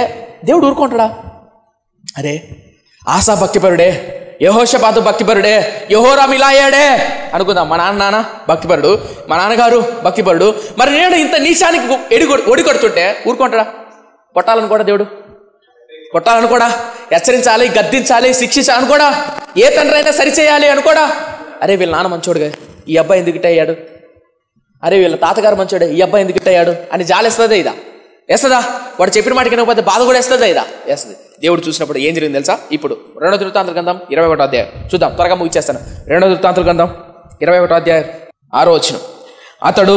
దేవుడు ఊరుకుంటాడా? అరే ఆసా భక్తిపరుడే, యెహోషాపాతు భక్తిపరుడే, యెహోరాము ఇలా అయ్యాడే అనుకుందాం. మా నాన్న భక్తిపరుడు, మా నాన్నగారు భక్తిపరుడు, మరి నేను ఇంత నీచానికి ఒడికొడుతుంటే ఊరుకుంటాడా? కొట్టాలని కూడా దేవుడు కొట్టాలని కూడా, హెచ్చరించాలి, గద్దించాలి, శిక్షించాలని కూడా, ఏ తండ్రి అయినా సరిచేయాలి అని కూడా. అరే వీళ్ళ నాన్న మంచోడుగా, ఈ అబ్బాయి ఎందుకు ఇట్టయ్యాడు, అరే వీళ్ళ తాతగారు మంచోడే, ఈ అబ్బాయి ఎందుకు ఇట్టయ్యాడు అని జాలేస్తుందా? ఇదా వేస్తుందా? వాడు చెప్పిన మాటకి వినకపోతే బాధ కూడా వేస్తుందా? ఇదా వేస్తుంది. దేవుడు చూసినప్పుడు ఏం జరిగింది తెలుసా? ఇప్పుడు 2వ దినవృత్తాంతల గ్రంథం 21వ అధ్యాయం చూద్దాం. త్వరగా ముగిచేస్తాను. 2వ దినవృత్తాంతల గ్రంథం 21వ అధ్యాయం 6వ వచనం. అతడు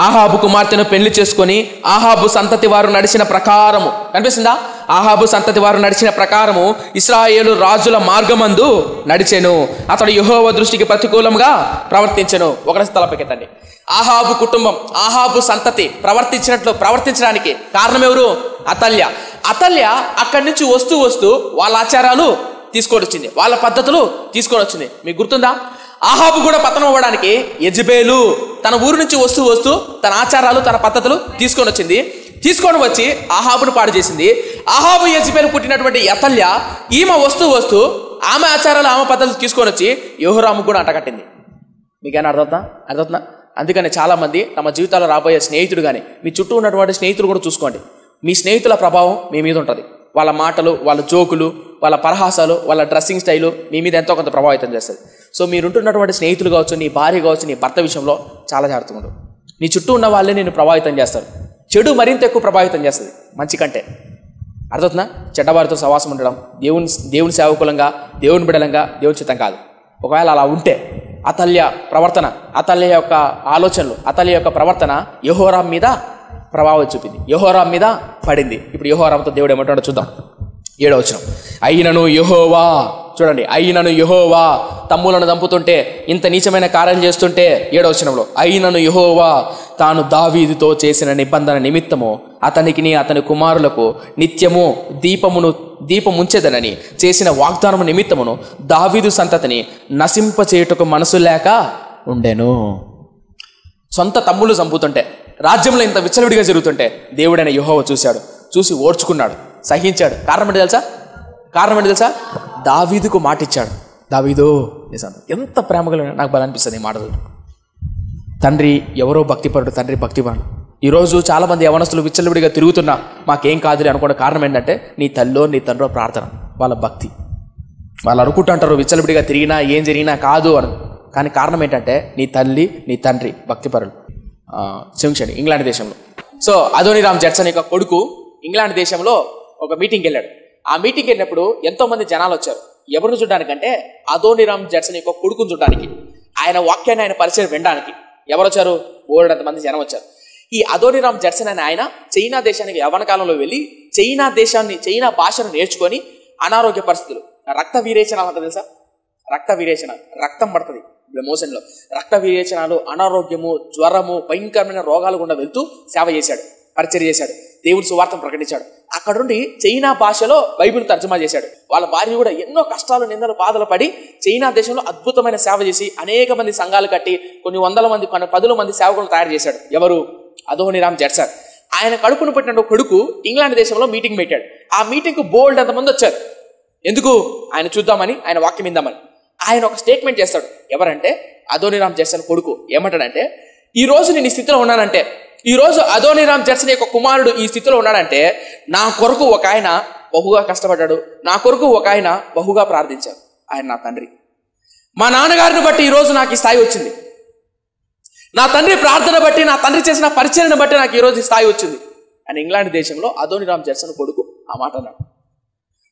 ఆహాబు కుమార్తెను పెళ్లి చేసుకొని ఆహాబు సంతతి వారు నడిచిన ప్రకారము, కనిపిస్తుందా? ఆహాబు సంతతి వారు నడిచిన ప్రకారము ఇశ్రాయేలు రాజుల మార్గమందు నడిచెను. అతడు యెహోవా దృష్టికి ప్రతికూలంగా ప్రవర్తించెను. ఒకరి తలపెక్కెత్తండి. ఆహాబు కుటుంబం, ఆహాబు సంతతి ప్రవర్తించడానికి కారణం ఎవరు? అతల్య. అతల్య అక్కడి నుంచి వస్తూ వాళ్ళ ఆచారాలు తీసుకొని వచ్చింది, వాళ్ళ పద్ధతులు తీసుకొని వచ్చింది. మీకు గుర్తుందా? ఆహాబు కూడా పతనం అవ్వడానికి యెజబేలు తన ఊరు నుంచి వస్తూ తన ఆచారాలు, తన పద్ధతులు తీసుకొని వచ్చి ఆహాబును పాడు చేసింది. ఆహాబు యెజబేలు పుట్టినటువంటి అతల్య ఈమె వస్తూ ఆమె ఆచారాలు, ఆమె పద్ధతులు తీసుకొని వచ్చి యెహోరాము కూడా అంటకట్టింది. మీకైనా అర్థవుతుందా? అందుకని చాలామంది తమ జీవితాల్లో రాబోయే స్నేహితుడు కానీ, మీ చుట్టూ ఉన్నటువంటి స్నేహితులు కూడా చూసుకోండి. మీ స్నేహితుల ప్రభావం మీ మీద ఉంటుంది. వాళ్ళ మాటలు, వాళ్ళ జోకులు, వాళ్ళ పరహాసాలు, వాళ్ళ డ్రెస్సింగ్ స్టైలు మీ మీద ఎంతో కొంత ప్రభావితం చేస్తుంది. సో మీరుంటున్నటువంటి స్నేహితులు కావచ్చు, నీ భార్య కావచ్చు, నీ భర్త విషయంలో చాలా జాగ్రత్తగా ఉండు. నీ చుట్టూ ఉన్న వాళ్ళే నేను ప్రభావితం చేస్తారు. చెడు మరింత ఎక్కువ ప్రభావితం చేస్తుంది మంచి కంటే. అర్థవుతుందా? చెడ్డవారితో సవాసం ఉండడం దేవుని సేవకులంగా, దేవుని బిడలంగా, దేవుని చిత్తం కాదు. ఒకవేళ అలా ఉంటే అతల్య ప్రవర్తన, అతల్య యొక్క ఆలోచనలు, అతల్య యొక్క ప్రవర్తన యెహోరాము మీద ప్రభావం చూపింది, యెహోరాము మీద పడింది. ఇప్పుడు యెహోరాముతో దేవుడు ఏమంటాడో చూద్దాం. 7వ వచనం. అయినను యెహోవా, చూడండి, అయినను యెహోవా తమ్ములను చంపుతుంటే, ఇంత నీచమైన కార్యాలు చేస్తుంటే, 7వ వచనంలో అయినను యెహోవా తాను దావీదుతో చేసిన నిబంధన నిమిత్తము అతనికి అతని కుమారులకు నిత్యము దీపముంచెదనని చేసిన వాగ్దానము నిమిత్తమును దావీదు సంతతిని నశింపచేయుటకు మనసు లేక ఉండెను. సొంత తమ్ముళ్ళు చంపుతుంటే, రాజ్యంలో ఇంత విచ్చలవిడిగా జరుగుతుంటే దేవుడైన యెహోవా చూసి ఓర్చుకున్నాడు, సహించాడు. కారణం ఏంటి తెలుసా? దావీదుకు మాట ఇచ్చాడు. దావీదు ఎంత ప్రేమగా, నాకు బాగా అనిపిస్తుంది ఈ మాటలు. తండ్రి ఎవరో భక్తిపరుడు, తండ్రి భక్తిపరుడు. ఈరోజు చాలామంది యవనస్తులు విచ్చలవిడిగా తిరుగుతున్నా మాకేం కాదులే అనుకునే కారణం ఏంటంటే నీ తల్లో నీ తండ్రో ప్రార్థన, వాళ్ళ భక్తి. వాళ్ళు అనుకుంటుంటారు విచ్చలవిడిగా తిరిగినా ఏం జరిగినా కాదు అని, కానీ కారణం ఏంటంటే నీ తల్లి నీ తండ్రి భక్తిపరులు. క్షమించండి, ఇంగ్లాండ్ దేశంలో. సో అదోనీరామ్ జడ్సన్ యొక్క కొడుకు ఇంగ్లాండ్ దేశంలో ఒక మీటింగ్కి వెళ్ళాడు. ఆ మీటింగ్కి వెళ్ళినప్పుడు ఎంతో మంది జనాలు వచ్చారు. ఎవరిని చూడడానికంటే అదోనీరామ్ జడ్సన్ యొక్క కొడుకుని చూడడానికి, ఆయన వాక్యాన్ని, ఆయన పరిచయం వినడానికి. ఎవరు వచ్చారు? బోల్డంత మంది జనం వచ్చారు. ఈ అదోనీరామ్ జడ్సన్ అనే ఆయన చైనా దేశానికి యవ్వన కాలంలో వెళ్ళి చైనా భాషను నేర్చుకొని అనారోగ్య పరిస్థితులు, రక్త వీరేచనాలు అంట తెలుసా? రక్త వీరేచన, రక్తం పడుతుంది మోషన్లో, రక్త వీరేచనాలు, అనారోగ్యము, జ్వరము, భయంకరమైన రోగాలు గుండా వెళ్తూ సేవ చేశాడు, పరిచయం చేశాడు, దేవుని సువార్తను ప్రకటించాడు. అక్కడుండి చైనా భాషలో బైబిల్ తర్జుమా చేశాడు. వాళ్ళ భార్య కూడా ఎన్నో కష్టాలు, నిందలు, బాధలు పడి చైనా దేశంలో అద్భుతమైన సేవ చేసి అనేక మంది సంఘాలు కట్టి కొన్ని 10 మంది సేవకులను తయారు చేశాడు. ఎవరు? Adoniram Judson. ఆయన కడుపును పెట్టిన కొడుకు ఇంగ్లాండ్ దేశంలో మీటింగ్ పెట్టాడు. ఆ మీటింగ్కు బోల్డ్ అంతమంది వచ్చారు. ఎందుకు? ఆయన చూద్దామని, ఆయన వాక్యం విందామని. ఆయన ఒక స్టేట్మెంట్ చేస్తాడు. ఎవరంటే అదోనీరామ్ జడ్సన్ కొడుకు ఏమంటాడంటే, ఈ రోజు నేను ఈ స్థితిలో ఉన్నానంటే, ఈ రోజు అదోనీరామ్ జడ్సన్ యొక్క కుమారుడు ఈ స్థితిలో ఉన్నాడంటే నా కొరకు ఒక ఆయన బహుగా కష్టపడ్డాడు, నా కొరకు ఒక ఆయన బహుగా ప్రార్థించాడు. ఆయన నా తండ్రి. మా నాన్నగారిని బట్టి ఈరోజు నాకు ఈ స్థాయి వచ్చింది. నా తండ్రి ప్రార్థన బట్టి, నా తండ్రి చేసిన పరిచర్యను బట్టి నాకు ఈరోజు ఈ స్థాయి వచ్చింది అని ఇంగ్లాండ్ దేశంలో అదోనీరామ్ జడ్సన్ కొడుకు ఆ మాట అన్నాడు.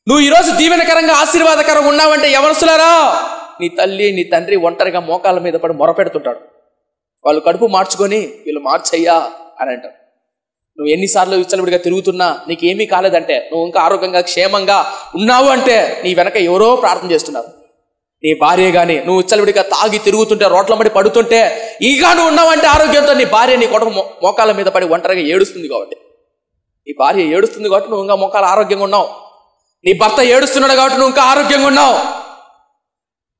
నువ్వు ఈరోజు దీవెనకరంగా, ఆశీర్వాదకరంగా ఉన్నావంటే యవనస్తులారా, నీ తల్లి నీ తండ్రి ఒంటరిగా మోకాళ్ళ మీద పడి మొరపెడుతుంటాడు. వాళ్ళు కడుపు మార్చుకొని వీళ్ళు మార్చయ్యా అని అంటారు. నువ్వు ఎన్నిసార్లు విచ్చలవిడిగా తిరుగుతున్నా నీకేమీ కాలేదంటే, నువ్వు ఇంకా ఆరోగ్యంగా క్షేమంగా ఉన్నావు అంటే నీ వెనక ఎవరో ప్రార్థన చేస్తున్నారు. నీ భార్య కానీ నువ్వు విచ్చలవిడిగా తాగి తిరుగుతుంటే, రోడ్ల మడి పడుతుంటే, ఇంకా నువ్వు ఉన్నావంటే ఆరోగ్యంతో నీ భార్య నీ కొడుకు మోకాళ్ళ మీద పడి ఒంటరిగా ఏడుస్తుంది కాబట్టి, నీ భార్య ఏడుస్తుంది కాబట్టి నువ్వు ఇంకా మోకాలు ఆరోగ్యంగా ఉన్నావు. నీ భర్త ఏడుస్తున్నాడు కాబట్టి నువ్వు ఇంకా ఆరోగ్యంగా ఉన్నావు.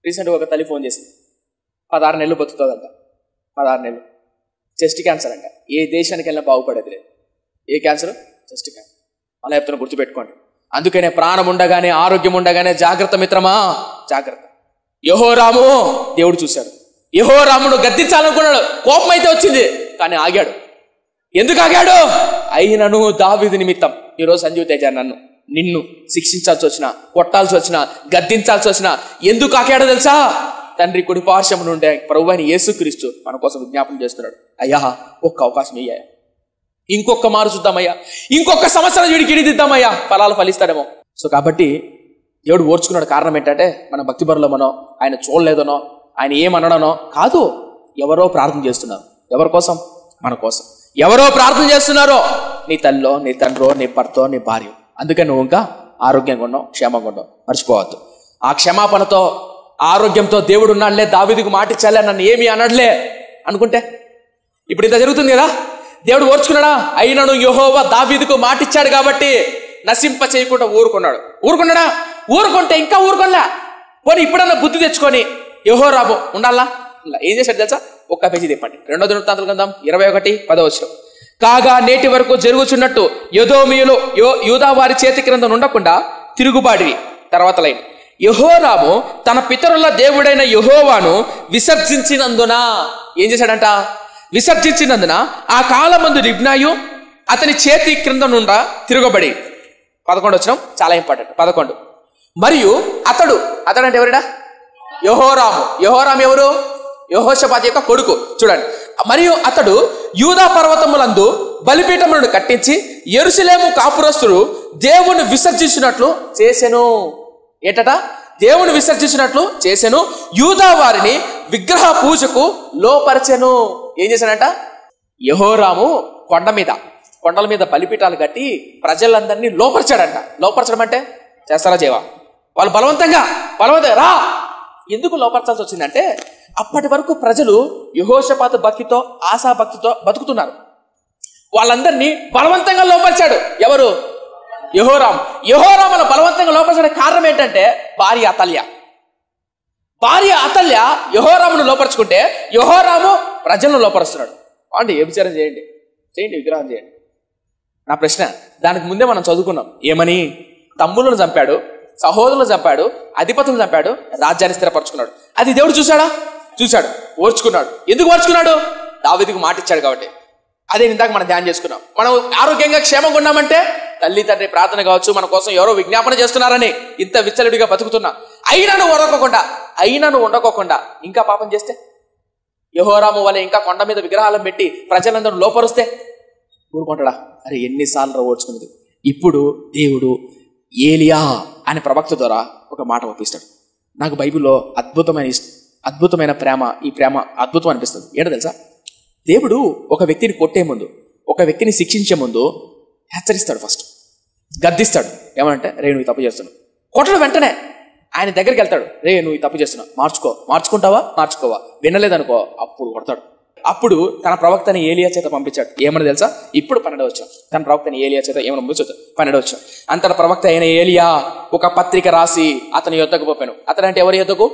రీసెంట్గా ఒక తల్లి ఫోన్ చేసింది, 16 నెలలు బతుకుతుందంట. 16 నెలలు. చెస్ట్ క్యాన్సర్ అంట. ఏ దేశానికి వెళ్ళినా బాగుపడేది లేదు. ఏ క్యాన్సర్? Chest cancer. అలా చెప్తున్నా, గుర్తుపెట్టుకోండి. అందుకనే ప్రాణం ఉండగానే, ఆరోగ్యం ఉండగానే జాగ్రత్త మిత్రమా, జాగ్రత్త. యెహోరాము దేవుడు చూశాడు. యెహోరామును గద్దించాలనుకున్నాడు, కోపం అయితే వచ్చింది, కానీ ఆగాడు. ఎందుకు ఆగాడు? అయినను దావీదు నిమిత్తం. ఈరోజు సంజీవ్ తేజ నిన్ను శిక్షించాల్సి వచ్చినా, కొట్టాల్సి వచ్చినా, గద్దించాల్సి వచ్చినా ఎందుకు ఆగాడో తెలుసా? తండ్రి కుడి పార్శ్వము నుండే ప్రభువైన యేసుక్రీస్తు మన కోసం విజ్ఞాపన చేస్తున్నాడు. అయ్యా, ఒక్క అవకాశం ఇయ్యా, ఇంకొక మారు చూద్దామయ్యా, ఇంకొక సంవత్సరం వీడికి ఇడిదిద్దామయ్యా, ఫలాలు ఫలిస్తాడేమో. సో కాబట్టి దేవుడు ఓర్చుకున్నాడు. కారణం ఏంటంటే మన భక్తి బరులమనో, ఆయన చూడలేదనో, ఆయన ఏమనడనో కాదు. ఎవరో ప్రార్థన చేస్తున్నారు. ఎవరి కోసం? మన కోసం. ఎవరో ప్రార్థన చేస్తున్నారో, నీ తల్లో, నీ తండ్రో, నీ భర్తో, నీ భార్య. అందుకే నువ్వు ఇంకా ఆరోగ్యంగా ఉన్నావు, క్షేమంగా ఉన్నావు. మర్చిపోవద్దు. ఆ క్షమాపణతో, ఆరోగ్యంతో దేవుడు ఉన్నాడులే, దావీదుకు మాటిచ్చాలే, నన్ను ఏమీ అనడలే అనుకుంటే ఇప్పుడు ఇంత జరుగుతుంది కదా. దేవుడు ఓర్చుకున్నాడా? అయినను యెహోవా దావీదుకు మాటిచ్చాడు కాబట్టి నశింప చేయకుండా ఊరుకున్నాడా? ఊరుకుంటే ఇంకా ఊరుకోలే. పోనీ ఇప్పుడన్నా బుద్ధి తెచ్చుకొని యెహోరాము ఉండాలా? ఏం చేశాడు తెలుసా? ఒక్క పేజీ తిప్పండి. 2వ దినవృత్తాంతాల గ్రంథం 21:10. కాగా నేటి వరకు జరుగుచున్నట్టు ఎదోమీయులు యూదా వారి చేతి క్రింద ఉండకుండా తిరుగుబాడిరి. తర్వాత లైన్, యెహోరాము తన పితరుల దేవుడైన యెహోవాను విసర్జించినందున ఏం చేశాడంట? విసర్జించినందున ఆ కాలమందు లిబ్నాయు అతని చేతి క్రింద నుండా తిరగబడి. 11వ వచనం చాలా ఇంపార్టెంట్. 11. మరియు అతడు అంటే ఎవరిడా? యెహోరాము. యెహోరాము ఎవరు? యెహోషాపాతు యొక్క కొడుకు. చూడండి, మరియు అతడు యూదా పర్వతములందు బలిపీఠములను కట్టించి యెరూషలేము కాపురస్తులు దేవుని విసర్జించినట్లు చేసెను. ఏంటట? దేవుని విసర్జించినట్లు చేసెను. యూదా వారిని విగ్రహ పూజకు లోపరిచెను. ఏం చేశాడంట? యెహోరాము కొండల మీద బలిపీఠాలు కట్టి ప్రజలందరినీ లోపరిచాడంట. లోపరచడం అంటే చేస్తారా చేయవా? వాళ్ళు బలవంతంగా రా. ఎందుకు లోపరచాల్సి వచ్చిందంటే, అప్పటి వరకు ప్రజలు యెహోషాపాతు భక్తితో, ఆసా భక్తితో బతుకుతున్నారు. వాళ్ళందరినీ బలవంతంగా లోపరిచాడు. ఎవరు? యెహోరామును బలవంతంగా లోపరచడానికి కారణం ఏంటంటే, భార్య అతల్య యెహోరామును లోపరుచుకుంటే యెహోరాము ప్రజలను లోపరుస్తున్నాడు. అంటే ఏ విచారం చేయండి, విగ్రహం చేయండి. నా ప్రశ్న, దానికి ముందే మనం చదువుకున్నాం ఏమని? తమ్ములను చంపాడు, సహోదరులను చంపాడు, అధిపతులను చంపాడు, రాజ్యాన్ని స్థిరపరచుకున్నాడు. అది దేవుడు చూశాడు, ఓర్చుకున్నాడు. ఎందుకు ఓర్చుకున్నాడు? దావీదుకు మాట ఇచ్చాడు కాబట్టి. అదే ఇందాక మనం ధ్యానం చేసుకున్నాం. మనం ఆరోగ్యంగా క్షేమంగా ఉన్నామంటే తల్లి తండ్రి ప్రార్థన కావచ్చు, మన కోసం ఎవరో విజ్ఞాపన చేస్తున్నారని ఇంత విచ్చలవిడిగా బతుకుతున్నా, అయినా నువ్వు ఉండకోకుండా ఇంకా పాపం చేస్తే, యెహోరాము వలె ఇంకా కొండ మీద విగ్రహాలను పెట్టి ప్రజలందరూ లోపరుస్తే ఊరుకుంటాడా? అరే, ఎన్నిసార్లు ఓర్చుకున్నది. ఇప్పుడు దేవుడు ఏలియా అనే ప్రవక్త ద్వారా ఒక మాట ఒప్పిస్తాడు. నాకు బైబిల్లో అద్భుతమైన ప్రేమ, ఈ ప్రేమ అద్భుతం అనిపిస్తుంది. ఏంటో తెలుసా? దేవుడు ఒక వ్యక్తిని కొట్టే ముందు, ఒక వ్యక్తిని శిక్షించే ముందు హెచ్చరిస్తాడు, ఫస్ట్ గద్దిస్తాడు. ఏమంటే, రే నువ్వు తప్పు చేస్తున్నావు. కొట్టడం వెంటనే ఆయన దగ్గరికి వెళ్తాడు. రే నువ్వు ఈ తప్పు చేస్తున్నావు, మార్చుకోవా, వినలేదనుకో అప్పుడు కొడతాడు. అప్పుడు తన ప్రవక్తని ఏలియా చేత పంపించాడు. ఏమని తెలుసా? ఇప్పుడు 12వ వచనం. తన ప్రవక్తని ఏలియా చేత ఏమని పంపించు? 12వ వచనం. అంతట ప్రవక్త అయిన ఏలియా ఒక పత్రిక రాసి అతని యొద్దకు పంపాను. అతనంటే ఎవరి యొద్దకు?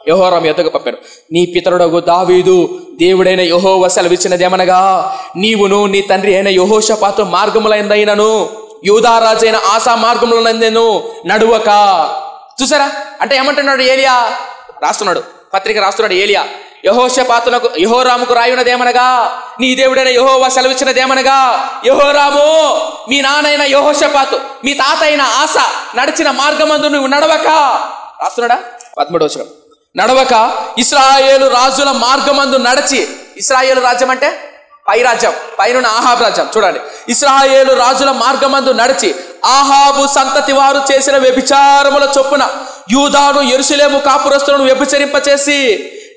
యెహోరాము యొద్దకు పంపాను. నీ పితరుడగు దావీదు దేవుడైన యెహోవా సెలవిచ్చినదేమనగా, నీవును నీ తండ్రి అయిన యెహోషాపాతు మార్గములైనను యూదారాజైన ఆసా మార్గములైనను నడువక. చూసారా? అంటే ఏమంటున్నాడు ఏలియా? పత్రిక రాస్తున్నాడు ఏలియా. యెహోరాముకు రాయునదేమనగా, నీ దేవుడైన యెహోవా సెలవిచ్చినదేమనగా, యెహోరాము మీ నాన్నైన యెహోషాపాతు, మీ తాత అయిన ఆసా నడిచిన మార్గమందు నువ్వు నడవక. రాస్తున్నాడా? 13వ వచనం. నడవక ఇశ్రాయేలు రాజుల మార్గమందు నడిచి. ఇశ్రాయేలు రాజ్యం అంటే పై రాజ్యం, పైన ఆహాబు రాజ్యం. చూడండి, ఇశ్రాయేలు రాజుల మార్గమందు నడిచి ఆహాబు సంతతి వారు చేసిన వ్యభిచారముల చొప్పున యూదాను యెరూషలేము కాపురస్తులను వ్యభిచరింపచేసి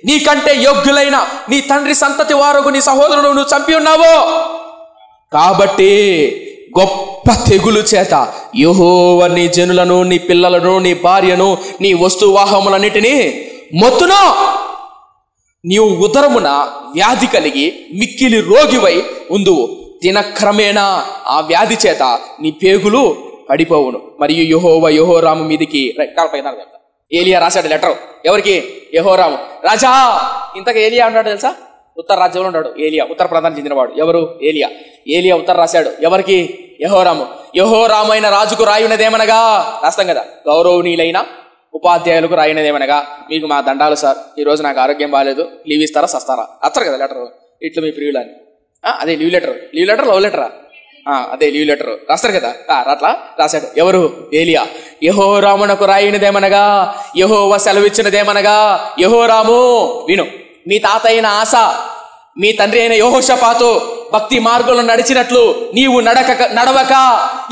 నీకంటే యోగ్యులైన నీ తండ్రి సంతతి వారు నీ సహోదరుడు నువ్వు చంపి ఉన్నావో కాబట్టి గొప్ప తెగులు చేత యెహోవా నీ జనులను, నీ పిల్లలను, నీ భార్యను, నీ వస్తువాహములన్నిటినీ మొత్తును. నీవు ఉదరమున వ్యాధి కలిగి మిక్కిలి రోగివై ఉందువు. దినక్రమేణా ఆ వ్యాధి చేత నీ పేగులు పడిపోవును. మరియు యెహోరాము మీదికి ఏలియా రాశాడు లెటర్. ఎవరికి? యెహోరాము. రాజా, ఇంతకు ఏలియా ఉన్నాడు తెలుసా? ఉత్తర రాజ్యంలో ఉన్నాడు ఏలియా, ఉత్తర ప్రాంతానికి చెందినవాడు. ఎవరు? ఏలియా ఉత్తర రాశాడు. ఎవరికి? యెహోరాము అయిన రాజుకు రాయునదేమనగా, రాస్తాం కదా, గౌరవనీయులైన ఉపాధ్యాయులకు రాయినదేమనగా, మీకు మా దండాలు సార్, ఈరోజు నాకు ఆరోగ్యం బాగాలేదు, లీవ్ ఇస్తారా సస్తారా? అత్తరు కదా లెటర్, ఇట్లా మీ ప్రియులని. అదే లీవ్ లెటర్ లవ్ లెటరా? అదే లీవ్ లెటర్ రాస్తారు కదా, అట్లా రాశాడు. ఎవరు? ఏలియా. యెహోరామునకు రాయినదేమనగా, యెహోవా సెలవిచ్చినదేమనగా, యెహోరాము విను, మీ తాత అయిన ఆస, మీ తండ్రి అయిన యెహోషాపాతు భక్తి మార్గంలో నడిచినట్లు నీవు నడవక,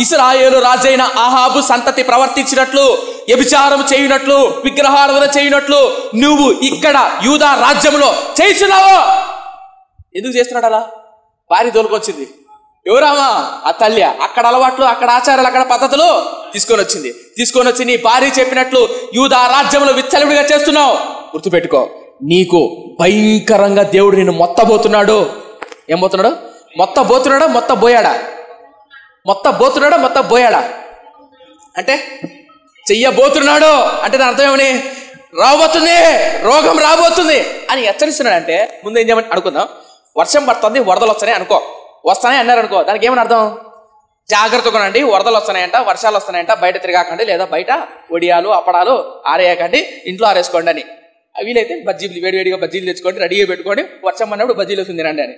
ఇశ్రాయేలు రాజైన ఆహాబు సంతతి ప్రవర్తించినట్లు, వ్యభిచారం చేయునట్లు, విగ్రహారాధన చేయునట్లు నువ్వు ఇక్కడ యూదా రాజ్యంలో చేస్తున్నావు. ఎందుకు చేస్తున్నాడు అలా? భార్య తోలుకొచ్చింది. ఎవరామా? ఆ తల్లి. అక్కడ అలవాట్లు, అక్కడ ఆచారాలు, అక్కడ పద్ధతులు తీసుకొని వచ్చి నీ భార్య చెప్పినట్లు యూదా రాజ్యంలో విచ్చలవిడిగా చేస్తున్నావు. గుర్తుపెట్టుకో, నీకు భయంకరంగా దేవుడు నిన్ను మొత్తబోతున్నాడు. ఏం పోతున్నాడు? మొత్తబోతున్నాడా? మొత్తబోయాడా అంటే చెయ్యబోతున్నాడు అంటే దాని అర్థం ఏమని? రాబోతుంది, రోగం రాబోతుంది అని హెచ్చరిస్తున్నాడు. అంటే ముందు ఏం చేయమని అనుకుందాం. వర్షం పడుతుంది, వరదలు వస్తాయి అన్నారనుకో, దానికి ఏమని అర్థం? జాగ్రత్తగా ఉండండి, వరదలు వస్తున్నాయంట, వర్షాలు వస్తున్నాయంట, బయట తిరగాకండి, లేదా బయట వడియాలు అప్పడాలు ఆరేయకండి, ఇంట్లో ఆరేసుకోండి అని. వీలైతే బజ్జీలు, వేడివేడిగా బజ్జీలు తెచ్చుకోండి, రెడీగా పెట్టుకోండి, వర్షం అన్నప్పుడు బజ్జీలు వస్తుంది తినండి అని.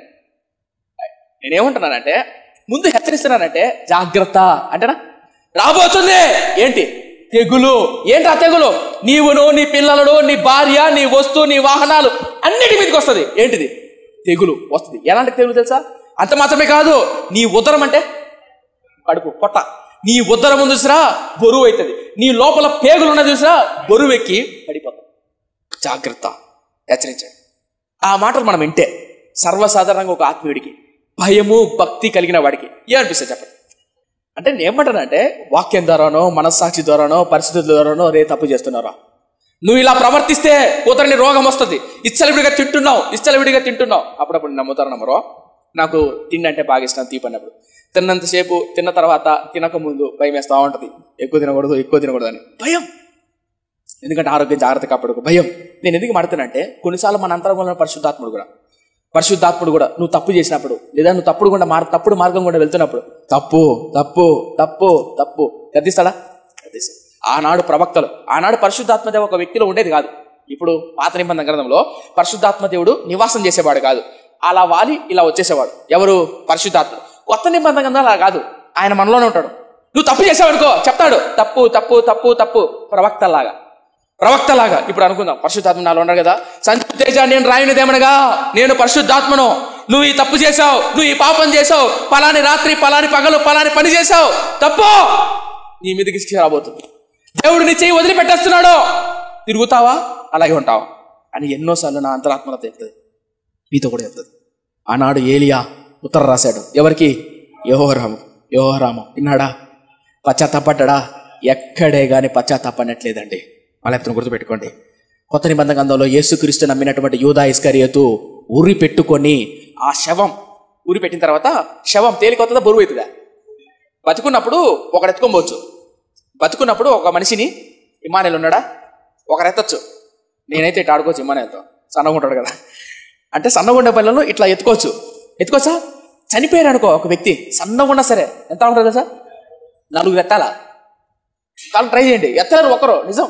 నేనేమంటున్నానంటే, ముందు హెచ్చరిస్తున్నానంటే జాగ్రత్త అంటేనా, రాబోతుంది. ఏంటి? తెగులు. ఏంటి ఆ తెగులు? నీవును, నీ పిల్లలను, నీ భార్య, నీ వస్తువు, నీ వాహనాలు అన్నిటి మీదకి వస్తుంది. ఏంటిది? తెగులు వస్తుంది. ఎలాంటి తెగులు తెలుసా? అంత మాత్రమే కాదు, నీ ఉదరం అంటే కడుపు, పొట్ట, నీ ఉదరం ముందు చూసిరా బరువు అవుతుంది, నీ లోపల పేగులు ఉన్నది చూసిరా బరువు ఎక్కి పడిపోతుంది. జాగ్రత్త, హెచ్చరించండి. ఆ మాటలు మనం వింటే సర్వసాధారణంగా ఒక ఆత్మీయుడికి, భయము భక్తి కలిగిన వాడికి ఏమనిపిస్తుంది చెప్పండి? అంటే నేనేమంటానంటే, వాక్యం ద్వారానో, మనస్సాక్షి ద్వారానో, పరిస్థితుల ద్వారానో రే తప్పు చేస్తున్నారా? నువ్వు ఇలా ప్రవర్తిస్తే కూతురిని రోగం వస్తుంది, ఇచ్చలవిడిగా తింటున్నావు. అప్పుడప్పుడు నమ్ముతారు నమ్మరో? నాకు తిండి అంటే బాగా ఇష్టం, తీపన్నప్పుడు తిన్నంతసేపు, తిన్న తర్వాత తినక ముందు భయం వేస్తూ ఉంటుంది, ఎక్కువ తినకూడదు అని భయం. ఎందుకంటే ఆరోగ్యం జాగ్రత్త కాపాడుకో భయం. నేను ఎందుకు మాడుతానంటే, కొన్నిసార్లు మన అంతరంగంలో పరిశుద్ధాత్ముడు కూడా నువ్వు తప్పు చేసినప్పుడు, లేదా నువ్వు తప్పుడు మార్గం గుండా వెళ్తున్నప్పుడు తప్పు గద్దిస్తాడా? ఆనాడు పరిశుద్ధాత్మదేవ ఒక వ్యక్తిలో ఉండేది కాదు. ఇప్పుడు పాత నిబంధన గ్రంథంలో పరిశుద్ధాత్మదేవుడు నివాసం చేసేవాడు కాదు, అలా వాలి ఇలా వచ్చేసేవాడు. ఎవరు? పరిశుద్ధాత్ముడు. కొత్త నిబంధన గ్రంథం అలా కాదు, ఆయన మనలోనే ఉంటాడు. నువ్వు తప్పు చేసావనుకో చెప్తాడు, తప్పు ప్రవక్తలాగా. ఇప్పుడు అనుకుందాం, పరిశుద్ధాత్మ నాలో ఉన్నాడు కదా, సంచు తేజ, నేను రాయినదేమనగా, నేను పరిశుద్ధాత్మను, నువ్వు ఈ తప్పు చేసావు, నువ్వు ఈ పాపం చేసావు, పలాని రాత్రి, పలాని పగలు, పలాని పని చేసావు, తప్పు, నీ మీదకి శిక్ష రాబోతుంది, దేవుడు నీ చెయ్యి వదిలిపెట్టేస్తున్నాడు, తిరుగుతావా, అలాగే ఉంటావా అని ఎన్నోసార్లు నా అంతరాత్మలో తెలుస్తుంది, మీతో కూడా వెళ్తుంది. ఆనాడు ఏలియా ఉత్తర రాశాడు. ఎవరికి? యెహోరాము. విన్నాడా? పశ్చాత్తాపడ్డా? ఎక్కడే గాని పశ్చాత్తాపడట్లేదండి. మళ్ళీ గుర్తుపెట్టుకోండి, కొత్త నిబంధన గ్రంథంలో యేసుక్రీస్తు నమ్మినటువంటి యూదా ఇస్కరియోతు ఉరి పెట్టుకొని, ఆ శవం ఉరి పెట్టిన తర్వాత శవం తేలికొస్తుందా బరువు అవుతుందా? బతుకున్నప్పుడు ఒకడు ఎత్తుకోవచ్చు, బతుకున్నప్పుడు ఒక మనిషిని ఇమ్మానుయేల్ ఉన్నాడా, ఒకరు ఎత్తచ్చు. నేనైతే ఇట్లా ఆడుకోవచ్చు, ఇమ్మానుయేల్తో సన్నగా ఉంటాడు కదా, అంటే సన్నగా ఉండే పిల్లలను ఇట్లా ఎత్తుకోవచ్చా? చనిపోయారు అనుకో ఒక వ్యక్తి, సన్నగా ఉన్నా సరే ఎంత ఉంటుంది సార్? 4 ఎత్తాలా? కాళ్ళు ట్రై చేయండి, ఎత్తలేరు ఒకరు. నిజం.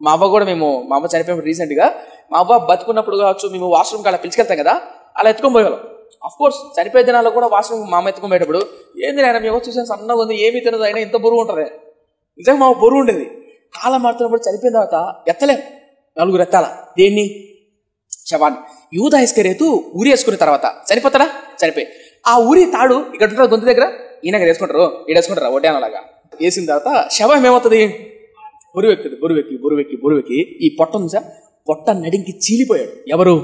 మా అవ్వ కూడా, మా అమ్మ చనిపోయినప్పుడు రీసెంట్గా, మా అవ్వ బతుకున్నప్పుడు కావచ్చు, మేము వాష్రూమ్కి అలా పిలిచికెళ్తాం కదా, అలా ఎత్తుకొని పోయేవాళ్ళం. అఫ్కోర్స్ చనిపోయే దినాల్లో కూడా వాష్రూమ్ మా అమ్మ ఎత్తుకొని పోయేటప్పుడు, ఏంది ఆయన మేము చూసాను సన్నగా ఉంది, ఏమీ తినదు, అయినా ఇంత బరువు ఉంటుంది. నిజంగా మా బరువు ఉండేది. కాలం మారుతున్నప్పుడు చనిపోయిన తర్వాత ఎత్తలేం, 4 ఎత్తాల. దేన్ని? శవాన్ని. యూదా ఇస్కరియోతు ఊరి వేసుకున్న తర్వాత చనిపోతాడా? చనిపోయి ఆ ఊరి తాడు ఇక్కడ ఉంటారు గొంతు దగ్గర, ఈయన వేసుకుంటారా ఒడ్డానలాగా వేసిన తర్వాత శవం ఏమవుతుంది? బరువెక్కి ఈ పొట్ట నుంచా పొట్ట నడింకి చీలిపోయాడు. ఎవరు?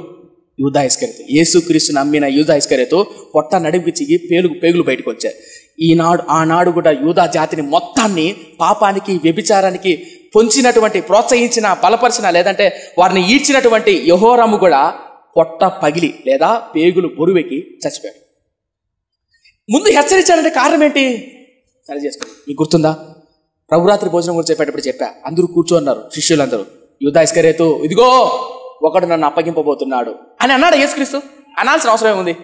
యూదా ఇస్కరియోతు, యేసుక్రీస్తుని నమ్మిన యూదా ఇస్కరియోతు పొట్ట నడిపించి పేగులు బయటకు వచ్చాయి. ఆనాడు కూడా యూదా జాతిని మొత్తాన్ని పాపానికి, వ్యభిచారానికి పొంచినటువంటి, ప్రోత్సహించిన, బలపరిచిన, లేదంటే వారిని ఈడ్చినటువంటి యెహోరాము కూడా పొట్ట పగిలి లేదా పేగులు బొరువెక్కి చచ్చిపోయాడు. ముందు హెచ్చరించాలంటే కారణం ఏంటి? సరి చేసుకోండి. మీకు గుర్తుందా? ప్రభురాత్రి భోజనం గురించి చెప్పేటప్పుడు చెప్పా. అందరూ కూర్చోన్నారు, శిష్యులందరూ. యూదా ఇస్కరియోతు, ఇదిగో ఒకడు నన్ను అప్పగింపబోతున్నాడు అని అన్నాడు యేసుక్రీస్తు. అనాల్సిన అవసరం ఏముంది?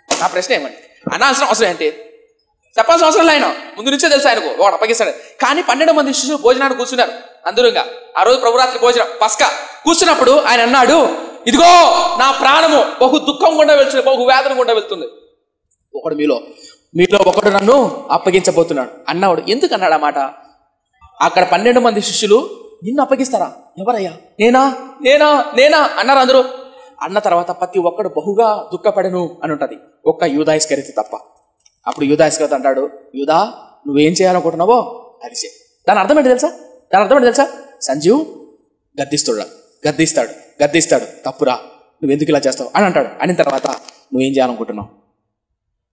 నా ప్రశ్న ఏమండి, అనాల్సిన అవసరం ఏంటి? చెప్పాల్సిన అవసరం లేదు. ఆయన ముందు నుంచే తెలుసు ఆయనకు ఒకడు అప్పగిస్తాడు. కానీ 12 మంది శిష్యులు భోజనాన్ని కూర్చున్నారు అందరూగా. ఆ రోజు ప్రభురాత్రి భోజనం పస్కా కూర్చున్నప్పుడు ఆయన అన్నాడు, ఇదిగో నా ప్రాణము బహు దుఃఖం గుండా వెళ్తుంది, బహు వేదన గుండా వెళ్తుంది. ఒకడు మీలో ఒకడు నన్ను అప్పగించబోతున్నాడు అన్నాడు. ఎందుకు అన్నాడు ఆ మాట? అక్కడ 12 మంది శిష్యులు, నిన్ను అప్పగిస్తారా? ఎవరయ్యా? నేనా నేనా నేనా అన్నారు అందరూ. అన్న తర్వాత ప్రతి ఒక్కడు బహుగా దుఃఖపడను అని ఉంటుంది, ఒక్క యూదా ఇస్కరియోతు తప్ప. అప్పుడు యూదా ఇస్కరియోతు అంటాడు, యూదా నువ్వేం చేయాలనుకుంటున్నావో అది చేయి. దాని అర్థం ఏంటి తెలుసా? సంజీవ్ గద్దిస్తాడు, తప్పురా, నువ్వెందుకు ఇలా చేస్తావు అని అంటాడు. అనిన తర్వాత నువ్వేం చేయాలనుకుంటున్నావు?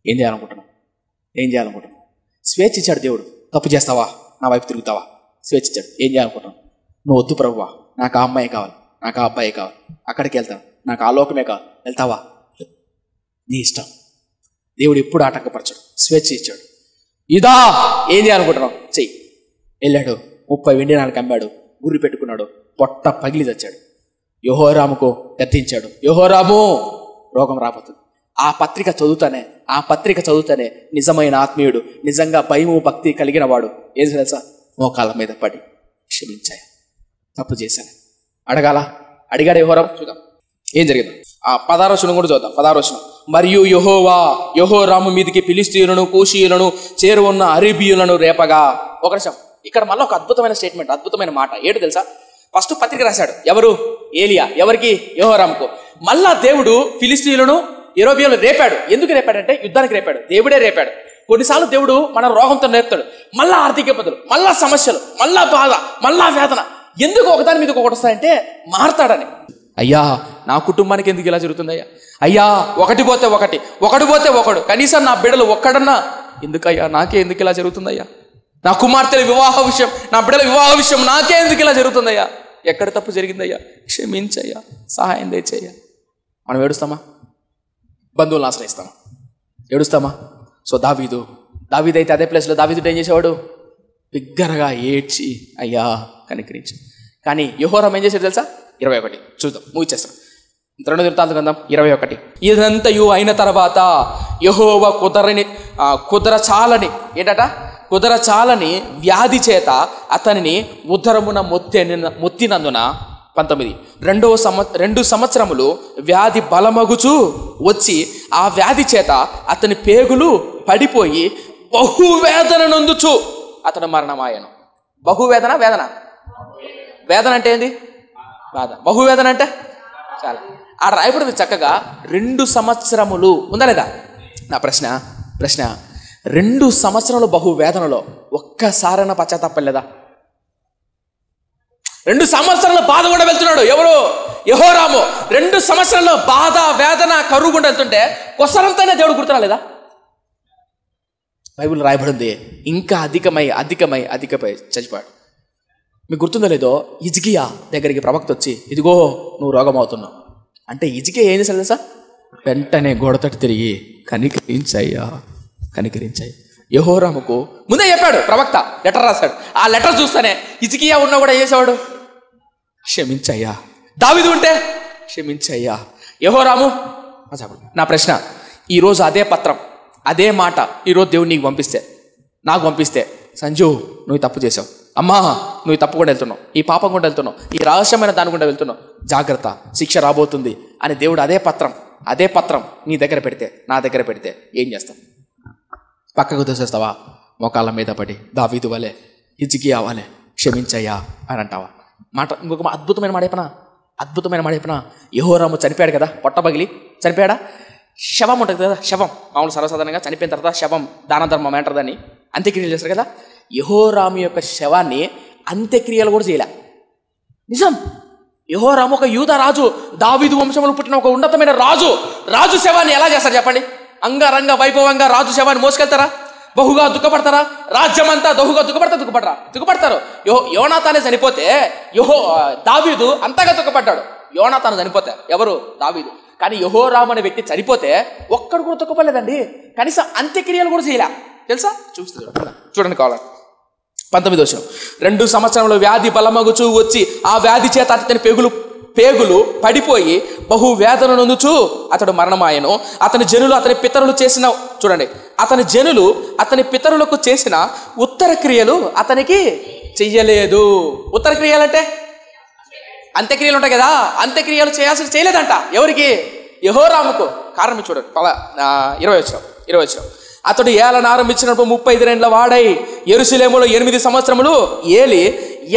ఏం చేయాలనుకుంటున్నావు? స్వేచ్ఛ ఇచ్చాడు దేవుడు. తప్పు చేస్తావా, నా వైపు తిరుగుతావా? స్వేచ్ఛ ఇచ్చాడు. ఏం చేయాలనుకుంటున్నావు? నువ్వు వద్దు ప్రభువా, నాకు ఆ అమ్మాయి కావాలి, నాకు ఆ అబ్బాయి కావాలి, అక్కడికి వెళ్తాను, నాకు ఆ లోకమే కావాలి, వెళ్తావా? నీ ఇష్టం. దేవుడు ఎప్పుడు ఆటంకపరచాడు, స్వేచ్ఛ ఇచ్చాడు. ఇదా ఏం చేయాలనుకుంటున్నావు? చెయ్యి. వెళ్ళాడు, 30 వెండి నాలుగు అమ్మాడు, గురి పెట్టుకున్నాడు, పొట్ట పగిలి చచ్చాడు. యెహోరాముకు గద్దించాడు, యెహోరాము రోగం రాబోతుంది. ఆ పత్రిక చదువుతానే నిజమైన ఆత్మీయుడు, నిజంగా భయము భక్తి కలిగిన వాడు ఏం తెలుసా? మోకాళ్ళ మీద పడి క్షమించాయి, తప్పు చేశాను అడిగాడు యెహోరాము. చూద్దాం ఏం జరిగింది. ఆ 16వ వచనం కూడా చూద్దాం. 16వ వచనం, మరియు యెహోరాము మీదికి ఫిలిష్తీయులను, కూషీయులను, చేరువున్న అరేబియులను రేపగా. ఒక నిమిషం, ఇక్కడ మళ్ళీ ఒక అద్భుతమైన స్టేట్మెంట్, అద్భుతమైన మాట. ఏంటి తెలుసా? ఫస్ట్ పత్రిక రాశాడు ఎవరు? ఏలియా. ఎవరికి? యెహోరాముకు. మళ్ళా దేవుడు ఫిలిష్తీయులను, అరేబియులను రేపాడు. ఎందుకు రేపాడంటే యుద్ధానికి రేపాడు. దేవుడే రేపాడు. కొన్నిసార్లు దేవుడు మన రోగంతో నేర్పుతాడు. మళ్ళా ఆర్థిక ఇబ్బందులు, మళ్ళా సమస్యలు, మళ్ళా బాధ, మళ్ళా వేదన. ఎందుకు ఒకదాని మీద ఒకటి వస్తాయంటే మారతాడని. అయ్యా నా కుటుంబానికి ఎందుకు ఇలా జరుగుతుందయ్యా? అయ్యా ఒకటి పోతే ఒకడు, కనీసం నా బిడ్డలు ఒక్కడన్నా ఎందుకయ్యా? నాకే ఎందుకు ఇలా జరుగుతుందయ్యా? నా కుమార్తెల వివాహ విషయం, నా బిడ్డల వివాహ విషయం నాకే ఎందుకు ఇలా జరుగుతుందయ్యా? ఎక్కడ తప్పు జరిగిందయ్యా? క్షమించయ్యా, సహాయం దయచేయ్యా. మనం ఏడుస్తామా? బంధువులను ఆశ్రయిస్తామా? ఏడుస్తామా? సో దావీదు అయితే అదే ప్లేస్లో దావీదు ఏం చేసేవాడు? బిగ్గరగా ఏడ్చి అయ్యా కనికరించు. కానీ యెహోరాము ఏం చేశాడు తెలుసా? 21 చూద్దాం, ముగిచేస్తాం. 2 దినవృత్తాంత గ్రంథం 21. ఇదంతయు అయిన తర్వాత యెహోవా కుదరచాలని వ్యాధి చేత అతనిని ఉదరమున మొత్తినందున 19 2 సంవత్సరములు వ్యాధి బలమగుచు వచ్చి ఆ వ్యాధి చేత అతని పేగులు పడిపోయి బహువేదన నొందుచు అతను మరణమాయను. బహువేదన, వేదన అంటే ఏంది? బాధ. బహువేదన అంటే చాలా. ఆ రాయబడింది చక్కగా 2 సంవత్సరములు ఉందా లేదా? నా ప్రశ్న 2 సంవత్సరాలు బహువేదనలో ఒక్కసారైనా పశ్చాత్తాపం లేదా? 2 సంవత్సరాల బాధ కూడా వెళ్తున్నాడు. ఎవరు? యెహోరాము. 2 సంవత్సరాల్లో బాధ, వేదన, కరువు కూడా వెళ్తుంటే కొసరంతైనా దేవుడు గుర్తురాలేదా? బైబిల్ రాయబడింది ఇంకా అధికమై చచ్చిపోయాడు. మీకు గుర్తుందో లేదో, హిజ్కియా దగ్గరికి ప్రవక్త వచ్చి ఇదిగో నువ్వు రోగం అవుతున్నావు అంటే హిజ్కియా ఏం చేశాడు తెలుసా? వెంటనే గోడతటి తిరిగి కనికరించయ్యా. యెహోరాముకు ముందే చెప్పాడు ప్రవక్త, లెటర్ రాశాడు. ఆ లెటర్ చూస్తేనే హిజ్కియా ఉన్నా కూడా చేసేవాడు క్షమించయ్యా. దావీదు ఉంటే క్షమించయ్యా. యెహోరాము. నా ప్రశ్న, ఈరోజు అదే పత్రం, అదే మాట ఈరోజు దేవుడు నీకు పంపిస్తే, నాకు పంపిస్తే, సంజు నువ్వు తప్పు చేసావు, అమ్మా నువ్వు తప్పు కూడా వెళ్తున్నావు, ఈ పాపం కూడా వెళ్తున్నావు, ఈ రహస్యమైన దాని కూడా వెళ్తున్నావు, జాగ్రత్త శిక్ష రాబోతుంది అని దేవుడు అదే పత్రం నీ దగ్గర పెడితే, నా దగ్గర పెడితే ఏం చేస్తావు? పక్కకు దోసేస్తావా? మోకాళ్ళ మీద పడి దావీదు వలె, హిజ్కియా వలె క్షమించయ్యా అని అంటావా? మాట ఇంకొక అద్భుతమైన మాట చెప్పనా? యెహోరాము చనిపోయాడు కదా, పొట్ట పగిలి చనిపోయాడా? శవం ఉంటుంది కదా, శవం మామూలు సర్వసాధారణంగా చనిపోయిన తర్వాత శవం దాన ధర్మం ఏంటదని అంత్యక్రియలు చేస్తారు కదా. యెహోరాము యొక్క శవాన్ని అంత్యక్రియలు కూడా చేయలే. నిజం, యెహోరాము ఒక యూద రాజు, దావీదు వంశంలో పుట్టిన ఒక ఉన్నతమైన రాజు శవాన్ని ఎలా చేస్తారు చెప్పండి? అంగరంగ వైభవంగా రాజు శవాన్ని మోసుకెళ్తారా? బహుగా దుఃఖపడతారా? రాజ్యమంతా బహుగా దుఃఖపడతారు. యోనాతానే చనిపోతే దావీదు అంతగా దుఃఖపడ్డాడు. యోనాతాను చనిపోతే ఎవరు? దావీదు. కానీ యెహోరాము అనే వ్యక్తి చనిపోతే ఒక్కడు కూడా దుఃఖపడలేదండి. కనీసం అంత్యక్రియలు కూడా చేయలే. తెలుసా? చూడండి కావాలి. 19వ వచనం. 2 సంవత్సరంలో వ్యాధి బలమగుచూ వచ్చి ఆ వ్యాధి చేత అతని పేగులు పడిపోయి బహు వేదన నొందుచు అతడు మరణమాయను. అతని జనులు అతని పితరులకు చేసిన ఉత్తర క్రియలు అతనికి చెయ్యలేదు. ఉత్తర క్రియలంటే అంత్యక్రియలు ఉంటాయి కదా, అంత్యక్రియలు చేయలేదంట. ఎవరికి? యెహోరాముకు. కారణం చూడండి 20వ వచనం. అతడు ఏలన ఆరంభించినప్పుడు 35 ఏండ్ల వాడై యెరూషలేములో 8 సంవత్సరములు ఏలి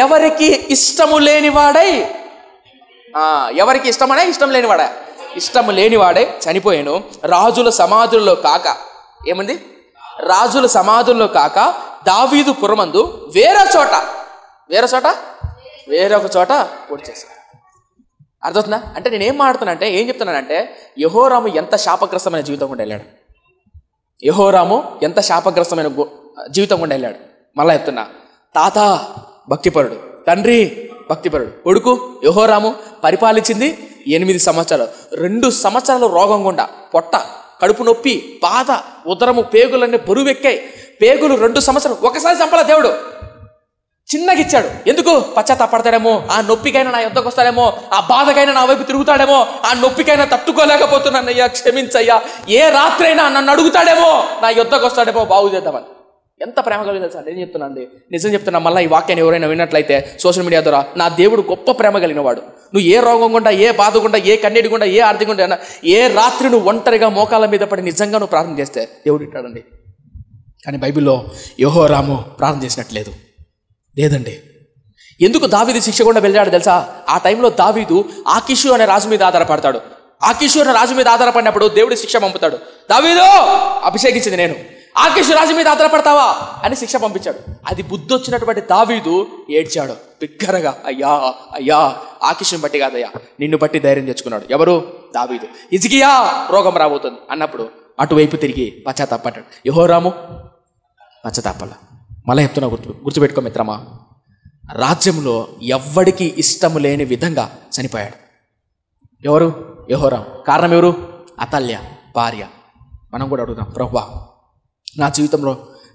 ఎవరికి ఇష్టము లేనివాడై ఇష్టము లేనివాడై చనిపోయాను. రాజుల సమాధుల్లో కాక దావీదు పురమందు వేరొక చోట పొడిచేశాడు. అర్థమవుతుందా? అంటే నేనేం మాట్లాడుతున్నానంటే, ఏం చెప్తున్నానంటే, యెహోరాము ఎంత శాపగ్రస్తమైన జీవితం గుండా వెళ్ళాడు. మళ్ళా చెప్తున్నా, తాత భక్తిపరుడు, తండ్రి భక్తిపరుడు, కొడుకు యెహోరాము పరిపాలించింది 8 సంవత్సరాలు. 2 సంవత్సరాలు రోగం గుండా, పొట్ట, కడుపు నొప్పి, బాధ, ఉదరము, పేగులన్నీ బరువెక్కాయి. పేగులు 2 సంవత్సరాలు. ఒకసారి చంపల దేవుడు, చిన్నగిచ్చాడు. ఎందుకు? పశ్చాత్తాపడతాడేమో, ఆ నొప్పికైనా నా యుద్ధకు వస్తాడేమో, ఆ బాధకైనా నా వైపు తిరుగుతాడేమో, ఆ నొప్పికైనా తట్టుకోలేకపోతున్నానయ్యా క్షమించయ్యా, ఏ రాత్రైనా నన్ను అడుగుతాడేమో, నా యుద్ధకు వస్తాడేమో, బాగు చేద్దామని. ఎంత ప్రేమ కలిగింది సార్. నేను చెప్తున్నా అండి, నిజం చెప్తున్నా. మళ్ళీ ఈ వాక్యాన్ని ఎవరైనా విన్నట్లయితే సోషల్ మీడియా ద్వారా, నా దేవుడు గొప్ప ప్రేమ కలిగిన వాడు. నువ్వు ఏ రోగం గుండా, ఏ బాధ గుండా, ఏ కన్నీటి గుండా, ఏ ఆర్థిక గుండా, ఏ రాత్రి నువ్వు ఒంటరిగా మోకాళ్ళ మీద పడి నిజంగా నువ్వు ప్రార్థన చేస్తే దేవుడు ఇట్టాడండి. కానీ బైబిల్లో యెహోరాము ప్రార్థన చేసినట్లేదు లేదండి. ఎందుకు దావీదు శిక్ష గుండా వెళ్ళాడు తెలుసా? ఆ టైంలో దావీదు ఆకీషు అనే రాజు మీద ఆధారపడతాడు. ఆకీషు అనే రాజు మీద ఆధారపడినప్పుడు దేవుడు శిక్ష పంపుతాడు. దావీదు, అభిషేకించింది నేను, ఆకీషు రాజు మీద ఆధారపడతావా అని శిక్ష పంపించాడు. అది బుద్ధి వచ్చినటువంటి దావీదు ఏడ్చాడు బిగ్గరగా, అయ్యా అయ్యా, ఆకీషుని బట్టి కాదయ్యా, నిన్ను బట్టి ధైర్యం తెచ్చుకున్నాడు. ఎవరు? దావీదు. హిజ్కియా రోగం రాబోతుంది అన్నప్పుడు అటువైపు తిరిగి పశ్చాత్తాపడ్డాడు. యెహోరాము పశ్చాత్తాపల. మళ్ళీ చెప్తున్నా, గుర్తుపెట్టుకో మిత్రమా, రాజ్యంలో ఎవ్వడికి ఇష్టము లేని విధంగా చనిపోయాడు. ఎవరు? యెహోరాము. కారణం ఎవరు? అతల్య భార్య. మనం కూడా అడుగుదాం, ప్రభువా నా జీవితంలో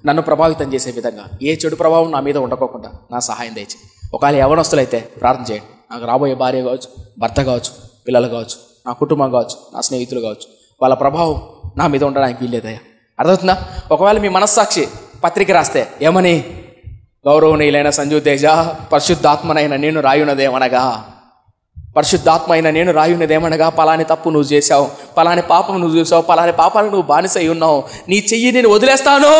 నన్ను ప్రభావితం చేసే విధంగా ఏ చెడు ప్రభావం నా మీద ఉండకోకుండా నా సహాయం దయచి. ఒకవేళ యవనస్తులైతే ప్రార్థన చేయండి, నాకు రాబోయే భార్య కావచ్చు, భర్త కావచ్చు, పిల్లలు కావచ్చు, నా కుటుంబం కావచ్చు, నా స్నేహితులు కావచ్చు, వాళ్ళ ప్రభావం నా మీద ఉండడానికి వీల్లేదయ్యా. అర్థమవుతుందా? ఒకవేళ మీ మనస్సాక్షి పత్రిక రాస్తే ఏమని? గౌరవనీయులైన సంజీవ్ తేజ, పరిశుద్ధాత్మ అయిన నేను రాయున్నదేమనగా పలాని తప్పు నువ్వు చేశావు, పలాని పాపం నువ్వు చూసావు, పలాని పాపాలు నువ్వు బానిసై ఉన్నావు, నీ చెయ్యి నేను వదిలేస్తాను,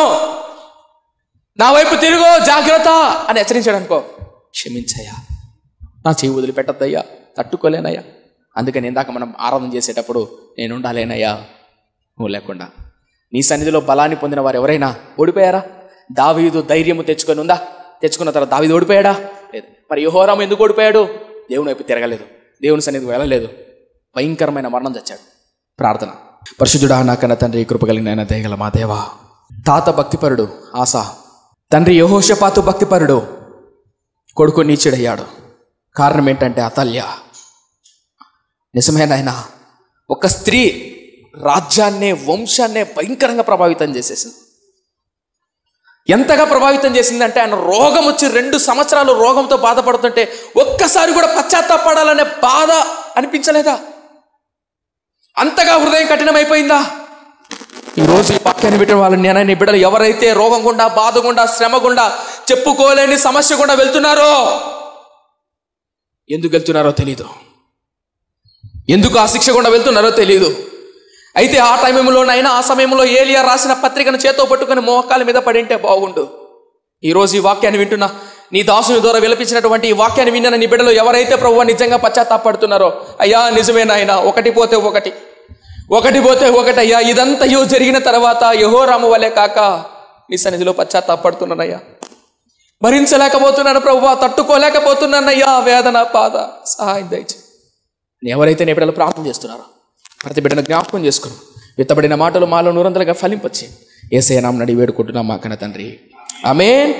నా వైపు తిరుగు, జాగ్రత్త అని హెచ్చరించాడు అనుకో, క్షమించయ్యా, నా చెయ్యి వదిలిపెట్టద్దయ్యా, తట్టుకోలేనయ్యా. అందుకని ఇందాక మనం ఆరాధన చేసేటప్పుడు నేను ఉండాలేనయ్యా నువ్వు లేకుండా. నీ సన్నిధిలో బలాన్ని పొందిన వారు ఎవరైనా ఓడిపోయారా? దావీదు ధైర్యము తెచ్చుకున్న తర్వాత దావీదు ఓడిపోయాడా? లేదు. మరి యెహోరాము ఎందుకు ఓడిపోయాడు? దేవుని వైపు తిరగలేదు, దేవుని సన్నిధికి వెళ్ళలేదు, భయంకరమైన మరణం చచ్చాడు. ప్రార్థన. పరిశుద్ధుడా నా కన్న తండ్రి, కృపగలిగిన దయగల మా దేవా, తాత భక్తిపరుడు ఆసా, తండ్రి యెహోషాపాతు భక్తిపరుడు, కొడుకు నీచుడయ్యాడు. కారణం ఏంటంటే అతల్య. నిజమేనాయనా, ఒక స్త్రీ రాజ్యాన్నే వంశాన్నే భయంకరంగా ప్రభావితం చేసేసింది. ఎంతగా ప్రభావితం చేసిందంటే, ఆయన రోగం వచ్చి 2 సంవత్సరాలు రోగంతో బాధపడుతుంటే ఒక్కసారి కూడా పశ్చాత్తాపడాలనే బాధ అనిపించలేదా? అంతగా హృదయం కఠినమైపోయిందా? ఈరోజు ఈ వాక్యాన్ని వింటున్న వాళ్ళు, నేను బిడ్డలు ఎవరైతే రోగం గుండా, బాధ గుండా, శ్రమ గుండా, చెప్పుకోలేని సమస్య గుండా వెళ్తున్నారో, ఎందుకు వెళ్తున్నారో తెలీదు, ఎందుకు ఆ శిక్ష గుండా వెళ్తున్నారో తెలీదు. అయితే ఆ టైంలోనైనా, ఆ సమయంలో ఏలియా రాసిన పత్రికను చేతో పట్టుకుని మోకాల మీద పడింటే బాగుండు. ఈరోజు ఈ వాక్యాన్ని వింటున్నా, నీ దాసుని ద్వారా విలపించినటువంటి ఈ వాక్యాన్ని విన్న నీ బిడ్డలు ఎవరైతే ప్రభువా నిజంగా పశ్చాత్తాపడుతున్నారో, అయ్యా నిజమేనాయనా, ఒకటి పోతే ఒకటి అయ్యా, ఇదంతయో జరిగిన తర్వాత యెహోరాము వలె కాక నీ సన్నిధిలో పశ్చాత్తాపడుతున్నానయ్యా. భరించలేకపోతున్నాను ప్రభువా, తట్టుకోలేకపోతున్నానయ్యా వేదన బాధ, సహాయం దయచేయి. ఎవరైతే నీ బిడ్డలు ప్రార్థన చేస్తున్నారో ప్రతి బిడ్డను జ్ఞాపకం చేసుకుని విత్తబడిన మాటలు మాలో నూరంతలుగా ఫలింపచ్చి యేసయ్య నామమున అడిగి వేడుకుంటున్నాం మా కన్న తండ్రి. ఆమేన్.